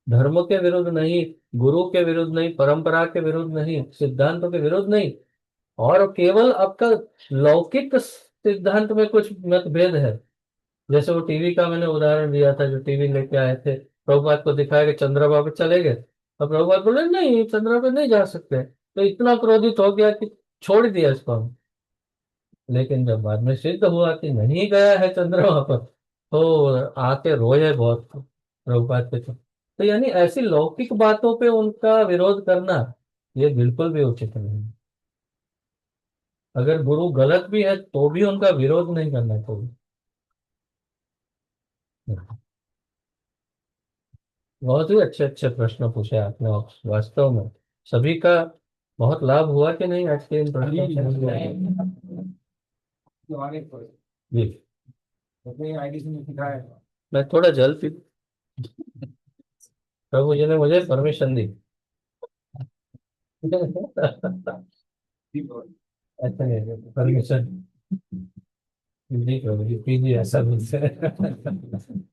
Speaker 1: धर्म के विरुद्ध नहीं, गुरु के विरुद्ध नहीं, परंपरा के विरुद्ध नहीं, सिद्धांतों के विरुद्ध नहीं, और केवल आपका लौकिक सिद्धांत में कुछ मतभेद है, जैसे वो टीवी का मैंने उदाहरण दिया था, जो टीवी लेके आए थे, प्रभुपाद को दिखाया कि चंद्रमा पे चले गए, और प्रभुपाद बोले नहीं चंद्रमा पे नहीं जा सकते, तो इतना क्रोधित हो गया कि छोड़ दिया इसको हम। लेकिन जब बाद में सिद्ध हुआ कि नहीं गया है चंद्रमा पर, तो आके रोए बहुत प्रभुपाद पे। तो यानी ऐसी लौकिक बातों पे उनका विरोध करना ये बिल्कुल भी उचित नहीं है। अगर गुरु गलत भी है तो भी उनका विरोध नहीं करना चाहिए। बहुत ही अच्छे अच्छे प्रश्न पूछे आपने, वास्तव में सभी का बहुत लाभ हुआ कि नहीं आज के इन प्रश्नों से।
Speaker 2: तो आगे कोई
Speaker 1: जी,
Speaker 2: अपनी आईडी से सिखाया है।
Speaker 1: मैं थोड़ा जल पी, प्रभु जी ने मुझे परमिशन दी। ऐसा नहीं है परमिशन। जी करो जी, पीजिए ऐसा बोलते हैं।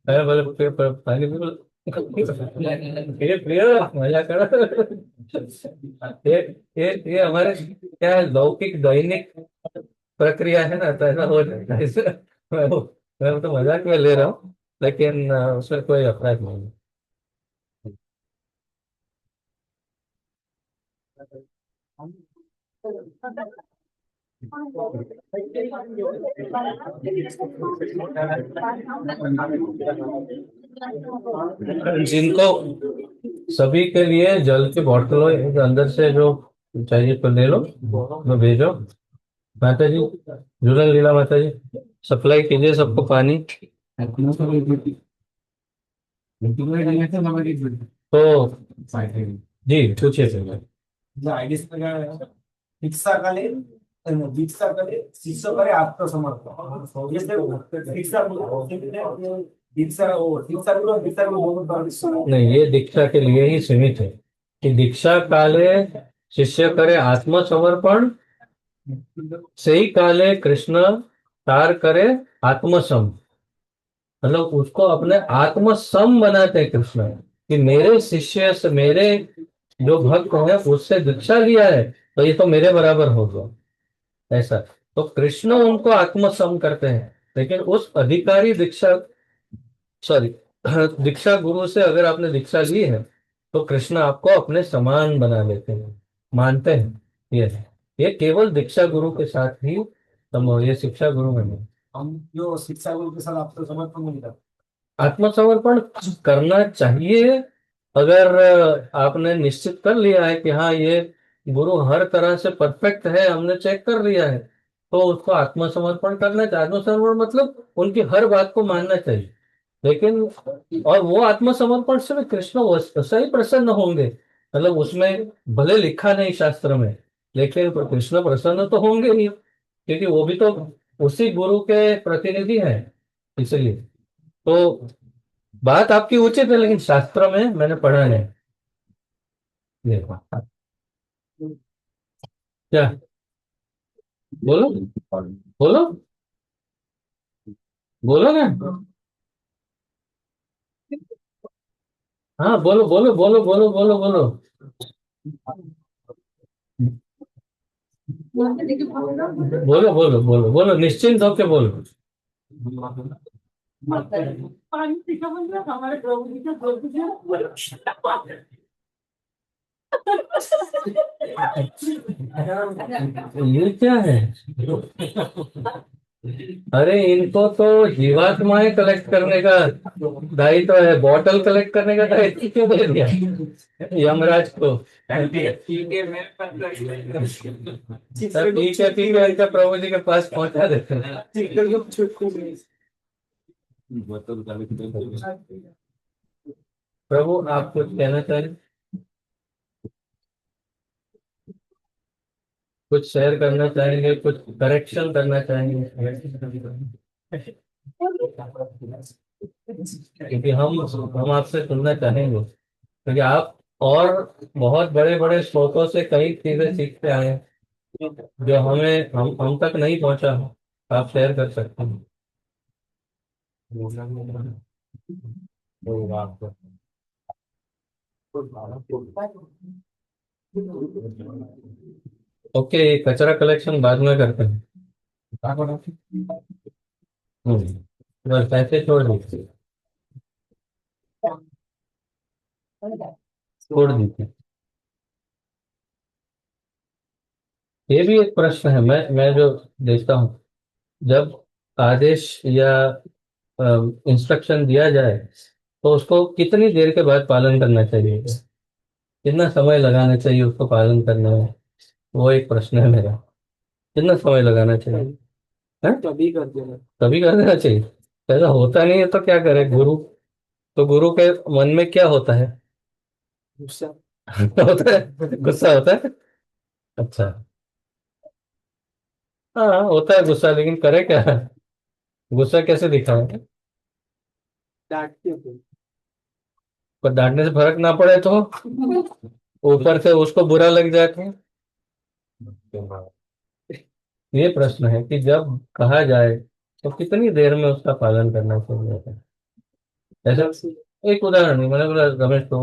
Speaker 1: अरे बोले पानी बिल्कुल ये पियो, मजा करो। ये ये हमारे क्या है, लौकिक दैनिक प्रक्रिया है ना, तो ऐसा हो जाता है इससे। मैं तो मजाक में ले रहा हूँ, लेकिन उसमें कोई अपराध नहीं है। जिनको सभी के लिए जल की बोतलों एक अंदर से जो चाहिए तो ले लो, मैं भेजो। माता जी, झूलन लीला माता जी, सप्लाई कीजिए सबको पानी। तो जी पूछिए सर।
Speaker 2: दीक्षा काले दीक्षा काले शिष्य करे आत्मसमर्पण ये दीक्षा दीक्षा वो दीक्षा को बहुत बार सुना
Speaker 1: नहीं, ये दीक्षा के लिए ही सीमित है कि दीक्षा काले शिष्य करे आत्मसमर्पण, से ही काले कृष्ण तार करे आत्मसम। मतलब उसको अपने आत्मसम बनाते हैं कृष्ण, कि मेरे शिष्य से, मेरे जो भक्त हैं उससे दीक्षा लिया है तो ये तो मेरे बराबर हो गया, ऐसा। तो कृष्ण उनको आत्मसम करते हैं, लेकिन उस अधिकारी दीक्षा, सॉरी, दीक्षा गुरु से अगर आपने दीक्षा ली है तो कृष्ण आपको अपने समान बना लेते हैं, मानते हैं। ये केवल दीक्षा गुरु के साथ ही संभव, ये शिक्षा गुरु में नहीं।
Speaker 2: हम जो शिक्षा गुरु के साथ आपको समर्पण नहीं करते
Speaker 1: आत्मसमर्पण करना चाहिए अगर आपने निश्चित कर लिया है कि हाँ ये गुरु हर तरह से परफेक्ट है, हमने चेक कर लिया है, तो उसको आत्मसमर्पण करना चाहिए। आत्मसमर्पण मतलब उनकी हर बात को मानना चाहिए, लेकिन और वो आत्मसमर्पण से भी कृष्ण वैसा ही प्रसन्न होंगे। मतलब उसमें भले लिखा नहीं शास्त्र में, लेकिन कृष्ण प्रसन्न तो होंगे ही, क्योंकि वो भी तो उसी गुरु के प्रतिनिधि हैं, इसलिए। तो बात आपकी उचित है, लेकिन शास्त्र में मैंने पढ़ा नहीं। ये क्या? बोलो, बोलो, बोलो ना। हाँ बोलो बोलो बोलो बोलो बोलो बोलो। बोलो बोलो बोलो बोलो, निश्चिंत होके बोलो। ये क्या है? अरे इनको तो जीवात्माएं कलेक्ट करने का दायित्व है, बॉटल कलेक्ट करने का दायित्व क्यों दे दिया यमराज को? सब पी के इनका प्रभु जी के पास पहुंचा देते हैं। प्रभु आप कुछ कहना चाहें, कुछ शेयर करना चाहेंगे, कुछ करेक्शन करना चाहेंगे? क्योंकि हम आपसे सुनना चाहेंगे, क्योंकि आप और बहुत बड़े बड़े स्रोतों से कई चीजें सीखते आए हैं, जो हमें हम तक नहीं पहुंचा। आप शेयर कर सकते हैं। ओके, कचरा कलेक्शन बाद में करते हैं। बस ऐसे छोड़ दीजिए, छोड़ दीजिए। ये भी एक प्रश्न है, मैं जो देखता हूँ, जब आदेश या इंस्ट्रक्शन दिया जाए तो उसको कितनी देर के बाद पालन करना चाहिए, कितना समय लगाना चाहिए उसको पालन करने में, वो एक प्रश्न है मेरा। कितना समय लगाना चाहिए? है? तभी कर देना चाहिए। ऐसा होता नहीं है तो क्या करे गुरु? तो गुरु के मन में क्या होता है? गुस्सा। होता है, गुस्सा होता है। अच्छा, हाँ होता है गुस्सा, लेकिन करे क्या? गुस्सा कैसे दिखाए? पर डांटने से फर्क ना पड़े तो ऊपर से उसको बुरा लग जाए। ये प्रश्न है कि जब कहा जाए तो कितनी देर में उसका पालन करना चाहिए। ऐसा एक उदाहरण नहीं, मैंने बोला रमेश को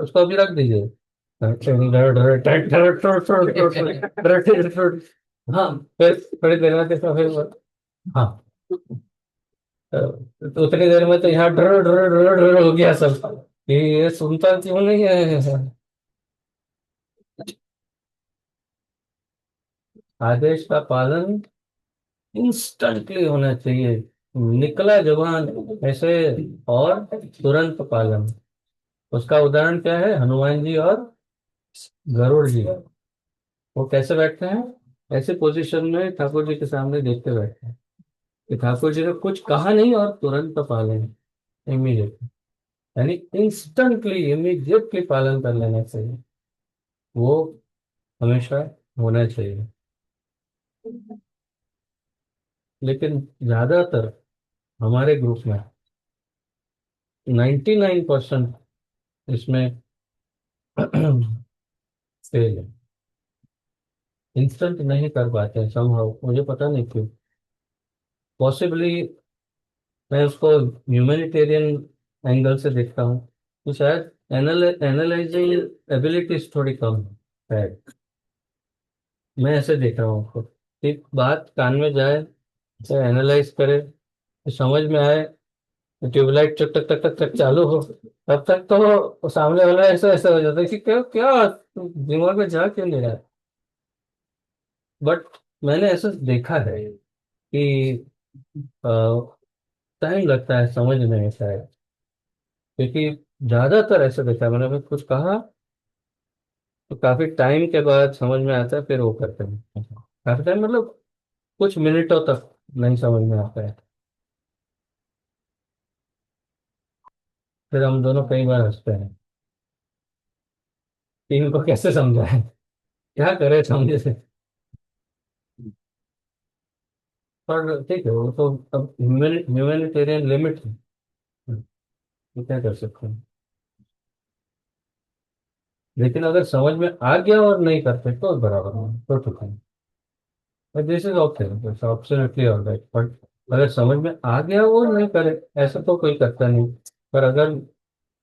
Speaker 1: उसको अभी रख दीजिए। हाँ, फिर थोड़ी देर में कैसा फिर हाँ, तो उतनी देर में तो यहाँ ड्र ड्र ड्र ड्र हो गया सब कि ये सुनता क्यों नहीं है। आदेश का पालन इंस्टेंटली होना चाहिए, निकला जवान ऐसे, और तुरंत पालन। उसका उदाहरण क्या है, हनुमान जी और गरुड़ जी। वो कैसे बैठते हैं, ऐसे पोजीशन में ठाकुर जी के सामने देखते बैठते हैं कि ठाकुर जी ने कुछ कहा नहीं और तुरंत पालन, इमीडिएटली, यानी इंस्टेंटली इमीडिएटली पालन कर लेना चाहिए। वो हमेशा होना चाहिए। लेकिन ज्यादातर हमारे ग्रुप में 99% इसमें फेल है, इंस्टेंट नहीं कर पाते हैं समहाउ, मुझे पता नहीं क्यों। पॉसिबली मैं उसको ह्यूमैनिटेरियन एंगल से देखता हूँ, तो शायद एनालाइजिंग एबिलिटीज थोड़ी कम है। मैं ऐसे देख रहा हूँ उसको, एक बात कान में जाए तो एनालाइज करे, तो समझ में आए, ट्यूबलाइट चक टक टक टक टक चालू हो, तब तक तो वो सामने वाला ऐसा ऐसा हो जाता है कि क्या क्या दिमाग में जा क्यों नहीं रहा है। बट मैंने ऐसा देखा है कि टाइम लगता है समझने में शायद, क्योंकि ज्यादातर ऐसा देखा है मैंने, अभी कुछ कहा तो काफी टाइम के बाद समझ में आता है, फिर वो करते हैं। काफी टाइम मतलब कुछ मिनटों तक नहीं समझ में आता है, फिर हम दोनों कई बार हंसते हैं कि इनको कैसे समझाएं, क्या करें समझे से। पर ठीक है, वो तो अब ह्यूमैनिटेरियन लिमिट है, तो क्या कर सकते हैं। लेकिन अगर समझ में आ गया और नहीं करते तो बराबर है, तो ठीक है, this is okay, absolutely alright. But अगर समझ में आ गया वो नहीं करे, ऐसा तो कोई करता नहीं। पर अगर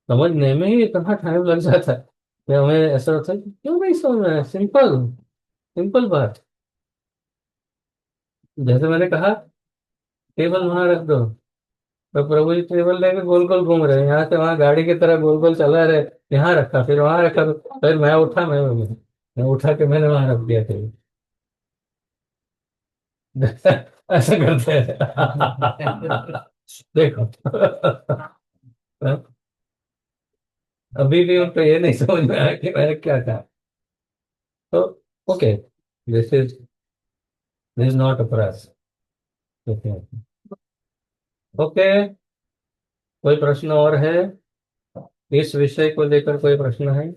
Speaker 1: समझने में ही इतना टाइम लग जाता है कि हमें ऐसा होता है कि क्यों नहीं समझ में आया, सिंपल सिंपल बात। जैसे मैंने कहा टेबल वहां रख दो, तो प्रभु जी टेबल लेके गोल गोल घूम रहे हैं, यहाँ से वहां गाड़ी की तरह गोल गोल चला रहे। यहाँ रखा, फिर वहां रखा, फिर मैं उठा, मैं उठा के मैंने वहां रख दिया टेबल। ऐसा करते हैं। देखो, अभी भी उनको ये नहीं समझ में आया कि मैंने क्या कहा। तो ओके, दिस इज नॉट अपराध। ओके, कोई प्रश्न और है, इस विषय को लेकर कोई प्रश्न है?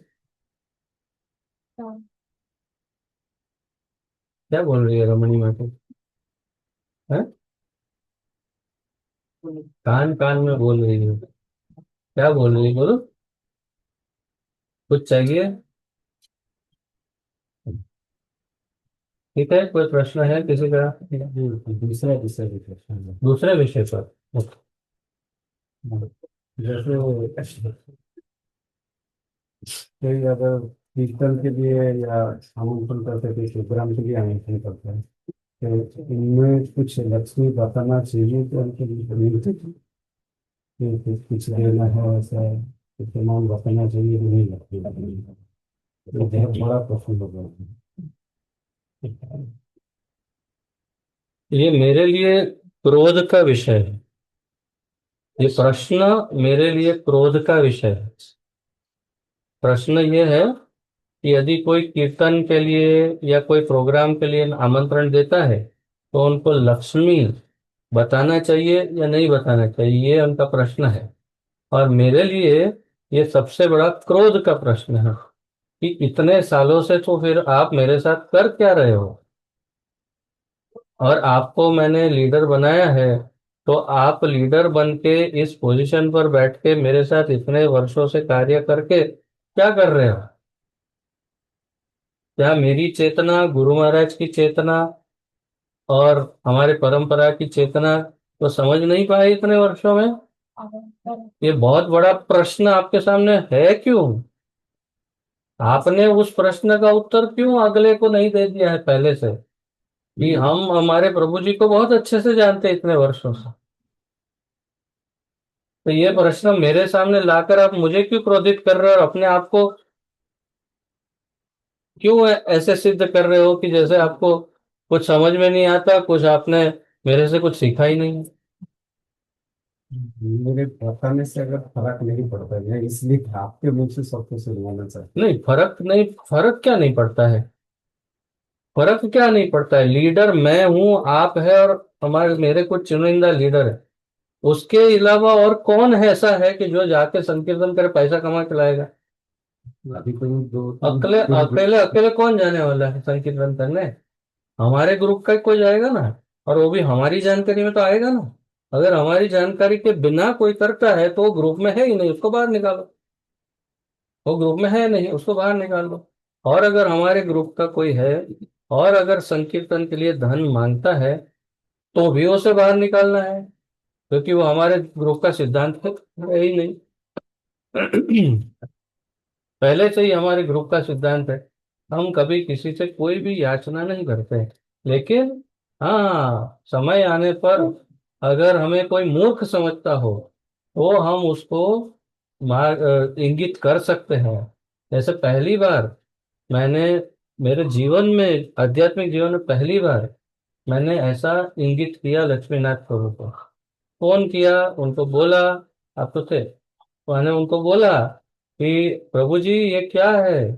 Speaker 1: क्या बोल रही है रमणी माता? है, कान कान में बोल रही है, क्या बोल रही है, बोलो, कुछ चाहिए? ठीक है, कोई प्रश्न है किसी का? दूसरे विषय पर प्रश्न है। दूसरे विषय पर, जैसे कोई अगर कीर्तन के लिए या आमंत्रण करते थे, प्रोग्राम के लिए आमंत्रण करते हैं, तो इनमें कुछ लक्ष्मी बताना चाहिए तो उनके लिए कि कुछ देना है, ऐसा कुछ सामान बताना चाहिए कि नहीं लगती, तो बहुत बड़ा प्रश्न होगा। ये मेरे लिए क्रोध का विषय है, ये प्रश्न मेरे लिए क्रोध का विषय है। प्रश्न ये है कि यदि कोई कीर्तन के लिए या कोई प्रोग्राम के लिए आमंत्रण देता है, तो उनको लक्ष्मी बताना चाहिए या नहीं बताना चाहिए, ये उनका प्रश्न है। और मेरे लिए ये सबसे बड़ा क्रोध का प्रश्न है कि इतने सालों से तो फिर आप मेरे साथ कर क्या रहे हो, और आपको मैंने लीडर बनाया है, तो आप लीडर बन के इस पोजीशन पर बैठ के मेरे साथ इतने वर्षों से कार्य करके क्या कर रहे हो? क्या मेरी चेतना, गुरु महाराज की चेतना और हमारे परंपरा की चेतना को समझ नहीं पाए इतने वर्षों में? ये बहुत बड़ा प्रश्न आपके सामने है। क्यों आपने उस प्रश्न का उत्तर क्यों अगले को नहीं दे दिया है पहले से, कि हम हमारे प्रभु जी को बहुत अच्छे से जानते हैं इतने वर्षों से? तो ये प्रश्न मेरे सामने लाकर आप मुझे क्यों क्रोधित कर रहे हो और अपने आप को क्यों ऐसे सिद्ध कर रहे हो कि जैसे आपको कुछ समझ में नहीं आता, कुछ आपने मेरे से कुछ सीखा ही नहीं?
Speaker 2: मेरे बताने से अगर फर्क नहीं पड़ता है, इसलिए आपके मुंह से सब कुछ सुनवाना चाहते
Speaker 1: नहीं, फर्क नहीं, फर्क क्या नहीं पड़ता है? फर्क क्या नहीं पड़ता है? लीडर मैं हूं, आप है, और हमारे मेरे कुछ चुनिंदा लीडर है। उसके अलावा और कौन है ऐसा है कि जो जाके संकीर्तन करे पैसा कमा के लाएगा?
Speaker 2: हैं। अभी कोई दो
Speaker 1: अकेले अकेले अकेले कौन जाने वाला है संकीर्तन करने? हमारे ग्रुप का ही कोई जाएगा ना, और वो भी हमारी जानकारी में तो आएगा ना। अगर हमारी जानकारी के बिना कोई करता है तो वो ग्रुप में है ही नहीं, उसको बाहर निकालो। वो ग्रुप में है नहीं, उसको बाहर निकाल दो। और अगर हमारे ग्रुप का कोई है और अगर संकीर्तन के लिए धन मांगता है तो भी उसे बाहर निकालना है, क्योंकि वो हमारे ग्रुप का सिद्धांत है ही नहीं। पहले से ही हमारे ग्रुप का सिद्धांत है, हम कभी किसी से कोई भी याचना नहीं करते हैं। लेकिन हाँ, समय आने पर अगर हमें कोई मूर्ख समझता हो तो हम उसको इंगित कर सकते हैं। जैसे पहली बार मैंने मेरे जीवन में, आध्यात्मिक जीवन में पहली बार मैंने ऐसा इंगित किया लक्ष्मीनाथ प्रभु को। फोन किया, उनको बोला, आप तो थे, मैंने उनको बोला कि प्रभु जी ये क्या है?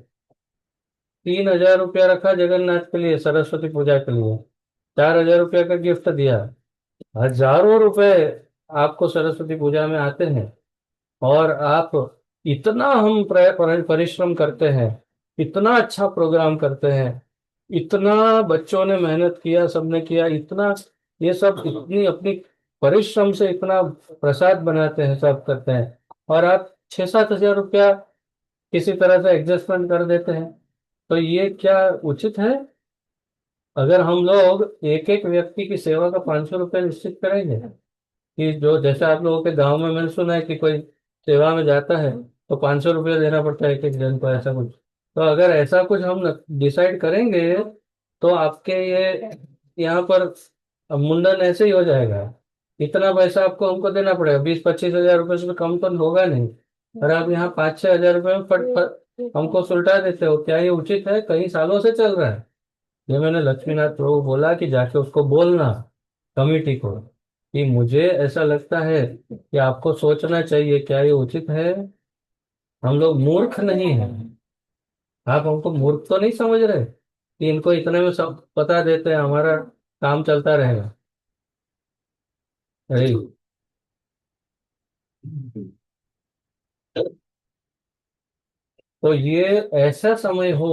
Speaker 1: 3,000 रुपया रखा जगन्नाथ के लिए सरस्वती पूजा के लिए, 4,000 रुपया का गिफ्ट दिया, हजारों रुपए आपको सरस्वती पूजा में आते हैं, और आप इतना हम परिश्रम करते हैं, इतना अच्छा प्रोग्राम करते हैं, इतना बच्चों ने मेहनत किया, सबने किया इतना, ये सब इतनी अपनी परिश्रम से इतना प्रसाद बनाते हैं, सब करते हैं, और आप 6-7 हजार रुपया किसी तरह से एडजस्टमेंट कर देते हैं। तो ये क्या उचित है? अगर हम लोग एक एक व्यक्ति की सेवा का 500 रुपये निश्चित करेंगे, कि जो जैसे आप लोगों के गांव में मैंने सुना है कि कोई सेवा में जाता है तो 500 रुपये देना पड़ता है एक एक जन को, ऐसा कुछ। तो अगर ऐसा कुछ हम डिसाइड करेंगे तो आपके ये यहाँ पर मुंडन ऐसे ही हो जाएगा। इतना पैसा आपको हमको देना पड़ेगा, 20-25 हजार रुपये से तो कम तो होगा नहीं। और आप यहाँ 5-6 हजार रुपये में फट फट हमको सुलटा देते हो, क्या ये उचित है? कई सालों से चल रहा है। ये मैंने लक्ष्मीनाथ प्रभु बोला कि जाके उसको बोलना, कमेटी को, कि मुझे ऐसा लगता है कि आपको सोचना चाहिए, क्या ये उचित है? हम लोग मूर्ख नहीं हैं। आप हमको मूर्ख तो नहीं समझ रहे कि इनको इतने में सब बता देते हैं, हमारा काम चलता रहेगा? अरे, तो ये ऐसा समय हो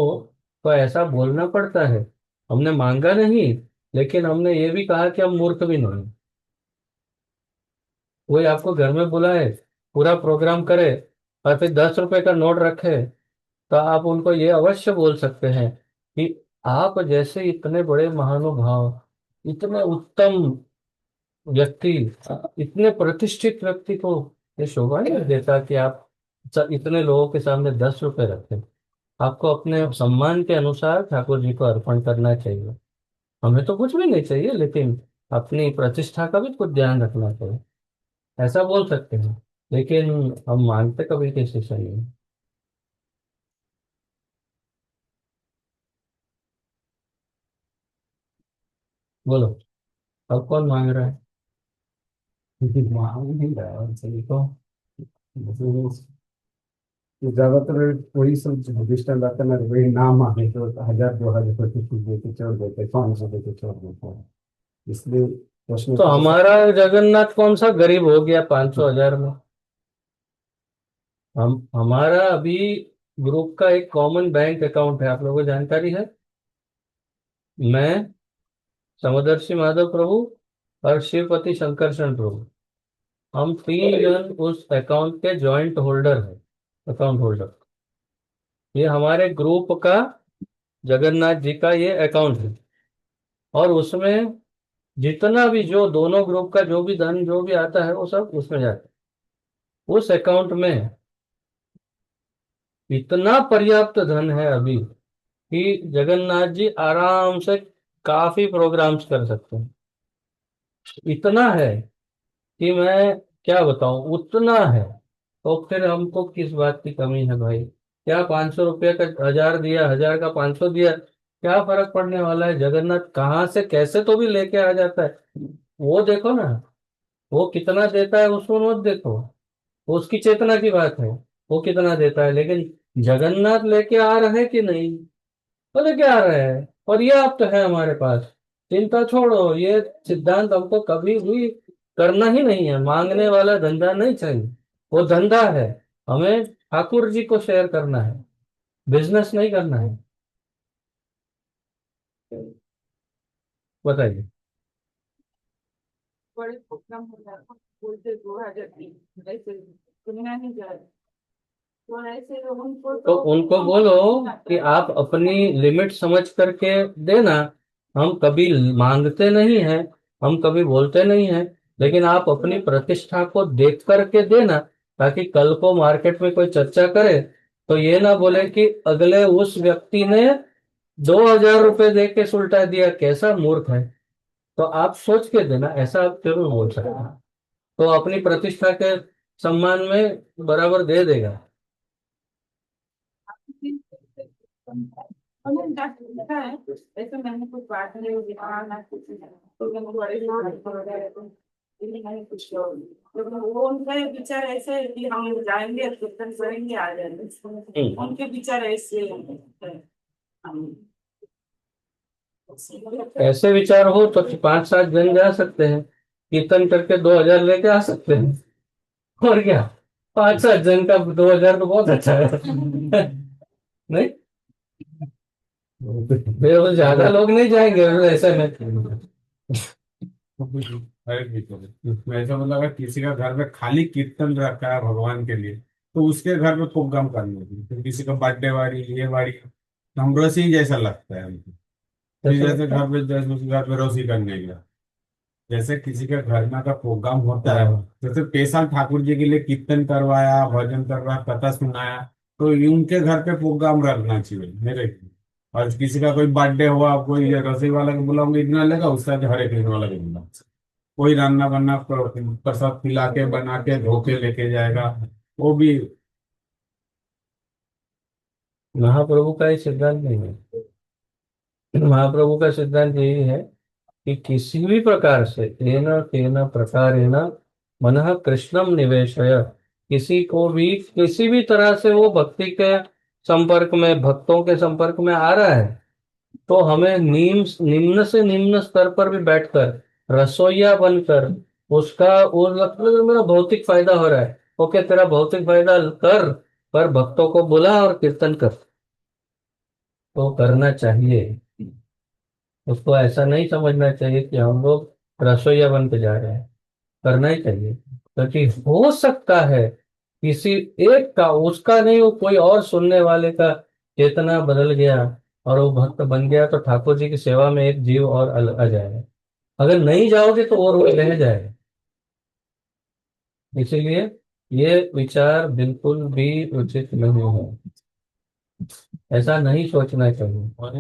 Speaker 1: तो ऐसा बोलना पड़ता है। हमने मांगा नहीं, लेकिन हमने ये भी कहा कि हम मूर्ख भी नहीं। कोई आपको घर में बुलाए, पूरा प्रोग्राम करे, और फिर 10 रुपए का नोट रखे, तो आप उनको ये अवश्य बोल सकते हैं कि आप जैसे इतने बड़े महानुभाव, इतने उत्तम व्यक्ति, इतने प्रतिष्ठित व्यक्ति को ये शोभा नहीं देता कि आप इतने लोगों के सामने 10 रुपए रखें। आपको अपने सम्मान के अनुसार ठाकुर जी को अर्पण करना चाहिए। हमें तो कुछ भी नहीं चाहिए, लेकिन अपनी प्रतिष्ठा का भी कुछ ध्यान रखना चाहिए, ऐसा बोल सकते हैं। लेकिन हम मानते कभी किसी से नहीं। बोलो, अब कौन मांग रहा है?
Speaker 2: मांग नहीं रहा है उनसे।
Speaker 1: तो
Speaker 2: तो ज्यादातर वही सब रजिस्टर लाते ना, वही नाम आने तो 1,000 2,000 कुछ दे के छोड़ देते, 500 दे के छोड़ देते हैं। इसलिए प्रश्न
Speaker 1: तो
Speaker 2: तो
Speaker 1: हमारा जगन्नाथ कौन सा गरीब हो गया 500 हजार में? हमारा अभी ग्रुप का एक कॉमन बैंक अकाउंट है, आप लोगों को जानकारी है। मैं, समदर्शी माधव प्रभु और शिवपति शंकरशन प्रभु, हम 3 जन उस अकाउंट के जॉइंट होल्डर हैं, अकाउंट होल्डर। ये हमारे ग्रुप का जगन्नाथ जी का ये अकाउंट है, और उसमें जितना भी जो दोनों ग्रुप का जो भी धन जो भी आता है वो सब उसमें जाता है। उस अकाउंट में इतना पर्याप्त धन है अभी कि जगन्नाथ जी आराम से काफी प्रोग्राम्स कर सकते हैं। इतना है कि मैं क्या बताऊं, उतना है। तो फिर हमको किस बात की कमी है भाई? क्या 500 रुपये का 1000 दिया, 1000 का 500 दिया, क्या फर्क पड़ने वाला है? जगन्नाथ कहाँ से कैसे तो भी लेके आ जाता है। वो देखो ना, वो कितना देता है उसको मत देखो, वो उसकी चेतना की बात है, वो कितना देता है। लेकिन जगन्नाथ लेके आ रहे कि नहीं, तो लेके आ रहे हैं, पर्याप्त है हमारे पास। चिंता छोड़ो, ये सिद्धांत हमको कभी भी करना ही नहीं है। मांगने वाला धंधा नहीं चाहिए, वो धंधा है। हमें ठाकुर जी को शेयर करना है, बिजनेस नहीं करना है। बताइए।
Speaker 3: बड़े प्रोग्राम हो जाता बोलते 2003 ऐसे दुनिया नहीं जा रही, तो ऐसे लोगों को
Speaker 1: तो उनको बोलो कि आप अपनी लिमिट समझ करके देना। हम कभी मांगते नहीं हैं, हम कभी बोलते नहीं हैं, लेकिन आप अपनी प्रतिष्ठा को देख करके देना, ताकि कल को मार्केट में कोई चर्चा करे तो ये ना बोले कि अगले उस व्यक्ति ने 2000 रुपये दे के सुलटा दिया, कैसा मूर्ख है। तो आप सोच के देना, ऐसा आप जरूर बोल सकते हैं। तो अपनी प्रतिष्ठा के सम्मान में बराबर दे देगा।
Speaker 3: हमें लगता है ऐसे मैंने कुछ बात नहीं हुई ना कुछ तो मैंने बड़े लोग हो गए तो ये नहीं कुछ लोग तो वो उनका विचार ऐसे है कि हम जाएंगे कीर्तन करेंगे आ जाएंगे, उनके विचार ऐसे हैं। हम-
Speaker 1: ऐसे विचार हो तो 5-7 जन जा सकते हैं, कीर्तन करके 2000 लेके आ सकते हैं। और क्या, 5-7 जन का 2000 तो बहुत अच्छा है। नहीं, फिर वो ज्यादा लोग नहीं जाएंगे ऐसे में।
Speaker 2: अरे ठीक है, वैसे मतलब अगर किसी का घर में खाली कीर्तन रखा है भगवान के लिए, तो उसके घर में प्रोग्राम करने की, तो किसी का बर्थडे वारी ये वारी हम रोसी जैसा लगता है हमको। फिर
Speaker 1: ऐसा
Speaker 2: जैसे
Speaker 1: लगता है।
Speaker 2: घर पे जैसे उसके घर पे रोसी करने गया, जैसे किसी के घर में का प्रोग्राम होता है,
Speaker 1: हाँ।
Speaker 2: जैसे स्पेशल ठाकुर जी के लिए कीर्तन करवाया, भजन करवाया, कथा सुनाया, तो उनके घर पे प्रोग्राम रखना चाहिए मेरे। और किसी का कोई बर्थडे हुआ, कोई रसोई वाला को बुलाऊंगे इतना लेगा, उसका हरे कृष्ण वाला को बुला, कोई रान्ना बन्ना प्रसाद खिला के बना के धो के लेके जाएगा, वो भी।
Speaker 1: महाप्रभु का ये सिद्धांत नहीं है। महाप्रभु का सिद्धांत यही है कि किसी भी प्रकार से तेन तेन प्रकारेण मनः कृष्णम निवेशय, किसी को भी किसी भी तरह से वो भक्ति के संपर्क में, भक्तों के संपर्क में आ रहा है, तो हमें निम्न से निम्न स्तर पर भी बैठकर रसोईया बनकर उसका वो लगता है मेरा भौतिक फायदा हो रहा है। ओके, तेरा भौतिक फायदा कर, पर भक्तों को बुला और कीर्तन कर। तो करना चाहिए। उसको ऐसा नहीं समझना चाहिए कि हम लोग रसोईया बन के जा रहे हैं। करना ही चाहिए, क्योंकि हो सकता है किसी एक का, उसका नहीं, वो कोई और सुनने वाले का चेतना बदल गया और वो भक्त बन गया, तो ठाकुर जी की सेवा में एक जीव और आ जाएगा। अगर नहीं जाओगे तो वो रोज रह जाएगा। इसीलिए ये विचार बिल्कुल भी उचित नहीं है, ऐसा नहीं सोचना चाहिए।
Speaker 2: और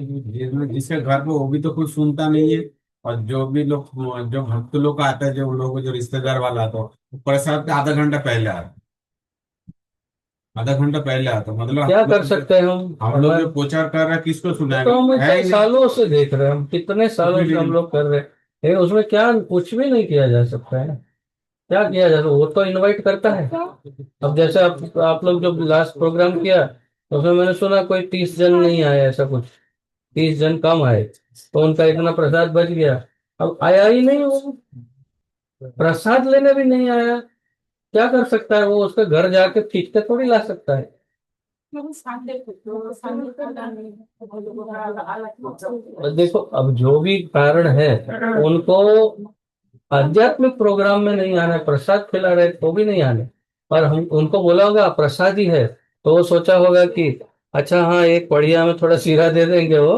Speaker 2: जिसके घर पे वो भी तो कुछ सुनता नहीं है, और जो भी लोग, जो भक्त लोग आते हैं, जो लोग जो रिश्तेदार वाला आता है, वो प्रसाद के आधा घंटा पहले आता है, आधा घंटा पहले आता है। मतलब
Speaker 1: क्या कर सकते हैं हम?
Speaker 2: हम लोग जो प्रचार कर रहे हैं किसको
Speaker 1: तो
Speaker 2: सुनाएंगे,
Speaker 1: हम
Speaker 2: है
Speaker 1: इतने
Speaker 2: ही नहीं।
Speaker 1: सालों से देख रहे हैं, हम कितने
Speaker 2: कुछ
Speaker 1: सालों
Speaker 2: भी
Speaker 1: से हम
Speaker 2: नहीं।
Speaker 1: लोग कर रहे हैं, लेकिन उसमें क्या कुछ भी नहीं किया जा सकता है। क्या किया जा सकता, वो तो इनवाइट करता है। अब जैसे आप लोग जो लास्ट प्रोग्राम किया, तो उसमें मैंने सुना कोई 30 जन नहीं आए, ऐसा कुछ 30 जन कम आए, तो उनका इतना प्रसाद बच गया। अब आया ही नहीं वो, प्रसाद लेने भी नहीं आया। क्या कर सकता है वो? उसके घर जाके खींच के थोड़ी ला सकता है। और देखो, अब जो भी कारण है, उनको आध्यात्मिक प्रोग्राम में नहीं आना है, प्रसाद खिला रहे तो भी नहीं आने। और हम उनको बोला होगा प्रसाद ही है, तो वो सोचा होगा कि अच्छा हाँ, एक बढ़िया में थोड़ा सीरा दे देंगे वो,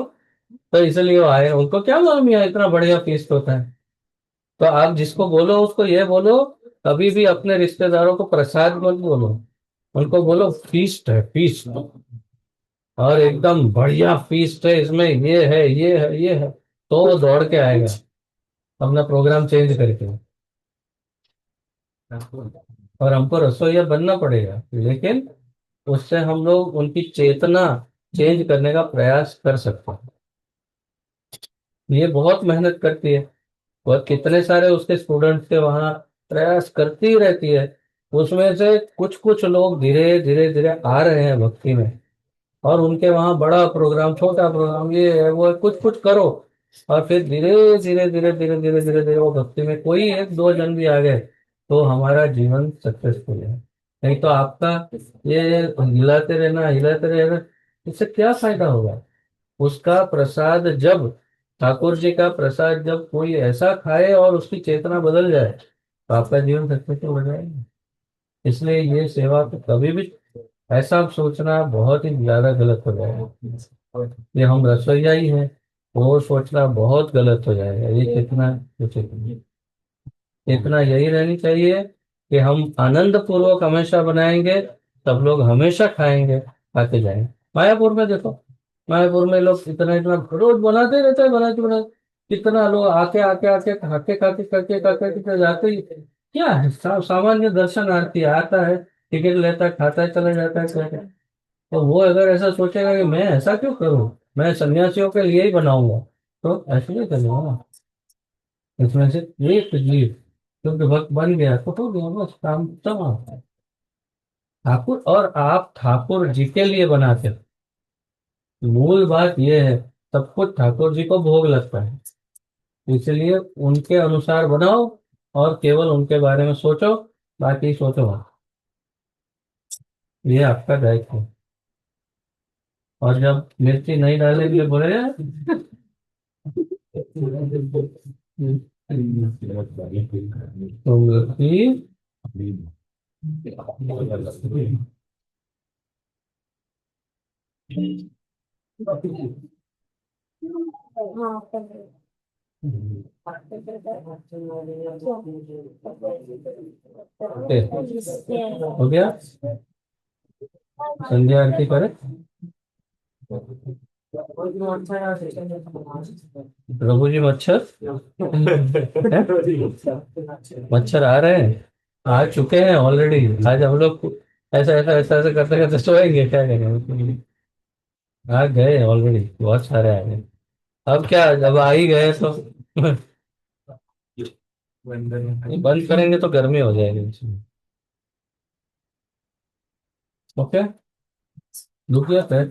Speaker 1: तो इसलिए वो आए, उनको क्या मालूम यहाँ इतना बढ़िया फीस्ट होता है। तो आप जिसको बोलो उसको ये बोलो, कभी भी अपने रिश्तेदारों को प्रसाद मत बोलो, उनको बोलो फीस्ट है, फीस्ट, और एकदम बढ़िया फीस्ट है, इसमें ये है, ये है, ये है, तो वो दौड़ के आएगा अपना प्रोग्राम चेंज करके। और हमको रसोईया बनना पड़ेगा, लेकिन उससे हम लोग उनकी चेतना चेंज करने का प्रयास कर सकते हैं। ये बहुत मेहनत करती है, और कितने सारे उसके स्टूडेंट्स के वहाँ प्रयास करती ही रहती है। उसमें से कुछ कुछ लोग धीरे धीरे धीरे आ रहे हैं भक्ति में, और उनके वहाँ बड़ा प्रोग्राम, छोटा प्रोग्राम, ये है वो है, कुछ कुछ करो, और फिर धीरे धीरे धीरे धीरे धीरे धीरे धीरे वो भक्ति में कोई एक दो जन भी आ गए, तो हमारा जीवन सक्सेसफुल है। नहीं तो आपका ये हिलाते रहना, इससे क्या फायदा होगा। उसका प्रसाद जब, ठाकुर जी का प्रसाद जब कोई ऐसा खाए और उसकी चेतना बदल जाए, तो आपका जीवन सक्सेसफुल हो जाएगा। इसलिए ये सेवा तो कभी भी ऐसा सोचना बहुत ही ज्यादा गलत हो जाएगा। ये हम रसोईया ही हैं, वो सोचना बहुत गलत हो जाएगा। ये कितना उचित नहीं। इतना यही रहनी चाहिए कि हम आनंद पूर्वक हमेशा बनाएंगे, सब लोग हमेशा खाएंगे, खाते जाएंगे। मायापुर में देखो, मायापुर में लोग इतना इतना रोज बनाते रहते हैं, बनाते बनाते कितना लोग आके आके आके खाके खाके खाके खाके खाके जाते ही। क्या है, सामान्य दर्शनार्थी आता है, टिकट लेता है, खाता है, चला जाता है, चला जाता है। तो वो अगर ऐसा सोचेगा कि मैं ऐसा क्यों करूं, मैं सन्यासियों के लिए ही बनाऊंगा, तो ऐसे नहीं करूंगा ना। इसमें से एक जीव क्योंकि वक्त बन गया तो हो गया, बस काम तमाम। ठाकुर और आप ठाकुर जी के लिए बनाते हो, मूल बात यह है, सब कुछ ठाकुर जी को भोग लगता है, इसलिए उनके अनुसार बनाओ, और केवल उनके बारे में सोचो, बाकी सोचो मत। ये आपका दायित्व है। और जब मिर्ची नहीं डालेंगे बोले तो मिर्ची,
Speaker 3: हाँ कर
Speaker 1: ओके, हो गया, संध्या आरती करें। प्रभु जी मच्छर मच्छर आ रहे हैं, आ चुके हैं ऑलरेडी। आज हम लोग ऐसा ऐसा ऐसा ऐसा करते करते सोएंगे, क्या करेंगे। आ गए ऑलरेडी, बहुत सारे आ गए। अब क्या, जब आ ही गए तो बंद करेंगे तो गर्मी हो जाएगी इसमें। ओके, रुकिए फिर।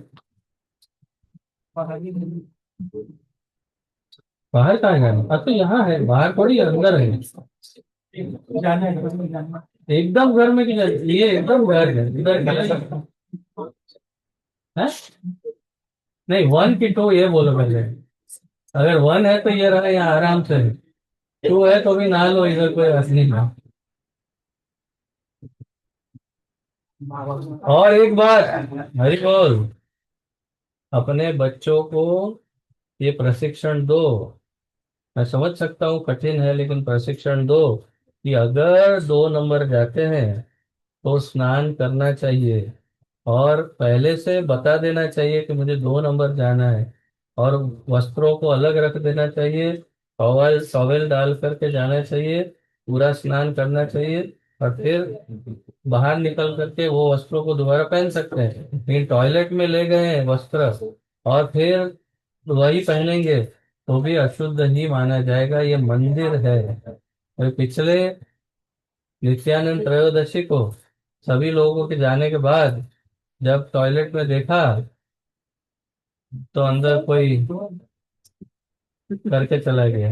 Speaker 1: बाहर कहाँ जाना, अब तो यहाँ है, बाहर थोड़ी है, अंदर है। एकदम घर में किधर, ये एकदम घर है, इधर है। नहीं, वन की टू ये बोलो पहले। अगर वन है तो ये रहा यहाँ आराम से, टू है तो भी नहा लो, इधर कोई असली ना। और एक बात, हरि बोल, अपने बच्चों को ये प्रशिक्षण दो। मैं समझ सकता हूँ कठिन है, लेकिन प्रशिक्षण दो कि अगर 2 नंबर जाते हैं तो स्नान करना चाहिए, और पहले से बता देना चाहिए कि मुझे 2 नंबर जाना है, और वस्त्रों को अलग रख देना चाहिए, टॉवल टॉवेल डाल करके जाना चाहिए, पूरा स्नान करना चाहिए, और फिर बाहर निकल करके वो वस्त्रों को दोबारा पहन सकते हैं। लेकिन टॉयलेट में ले गए हैं वस्त्र और फिर वही पहनेंगे तो भी अशुद्ध ही माना जाएगा। ये मंदिर है। और पिछले नित्यानंद त्रयोदशी को सभी लोगों के जाने के बाद जब टॉयलेट में देखा, तो अंदर कोई करके चला गया।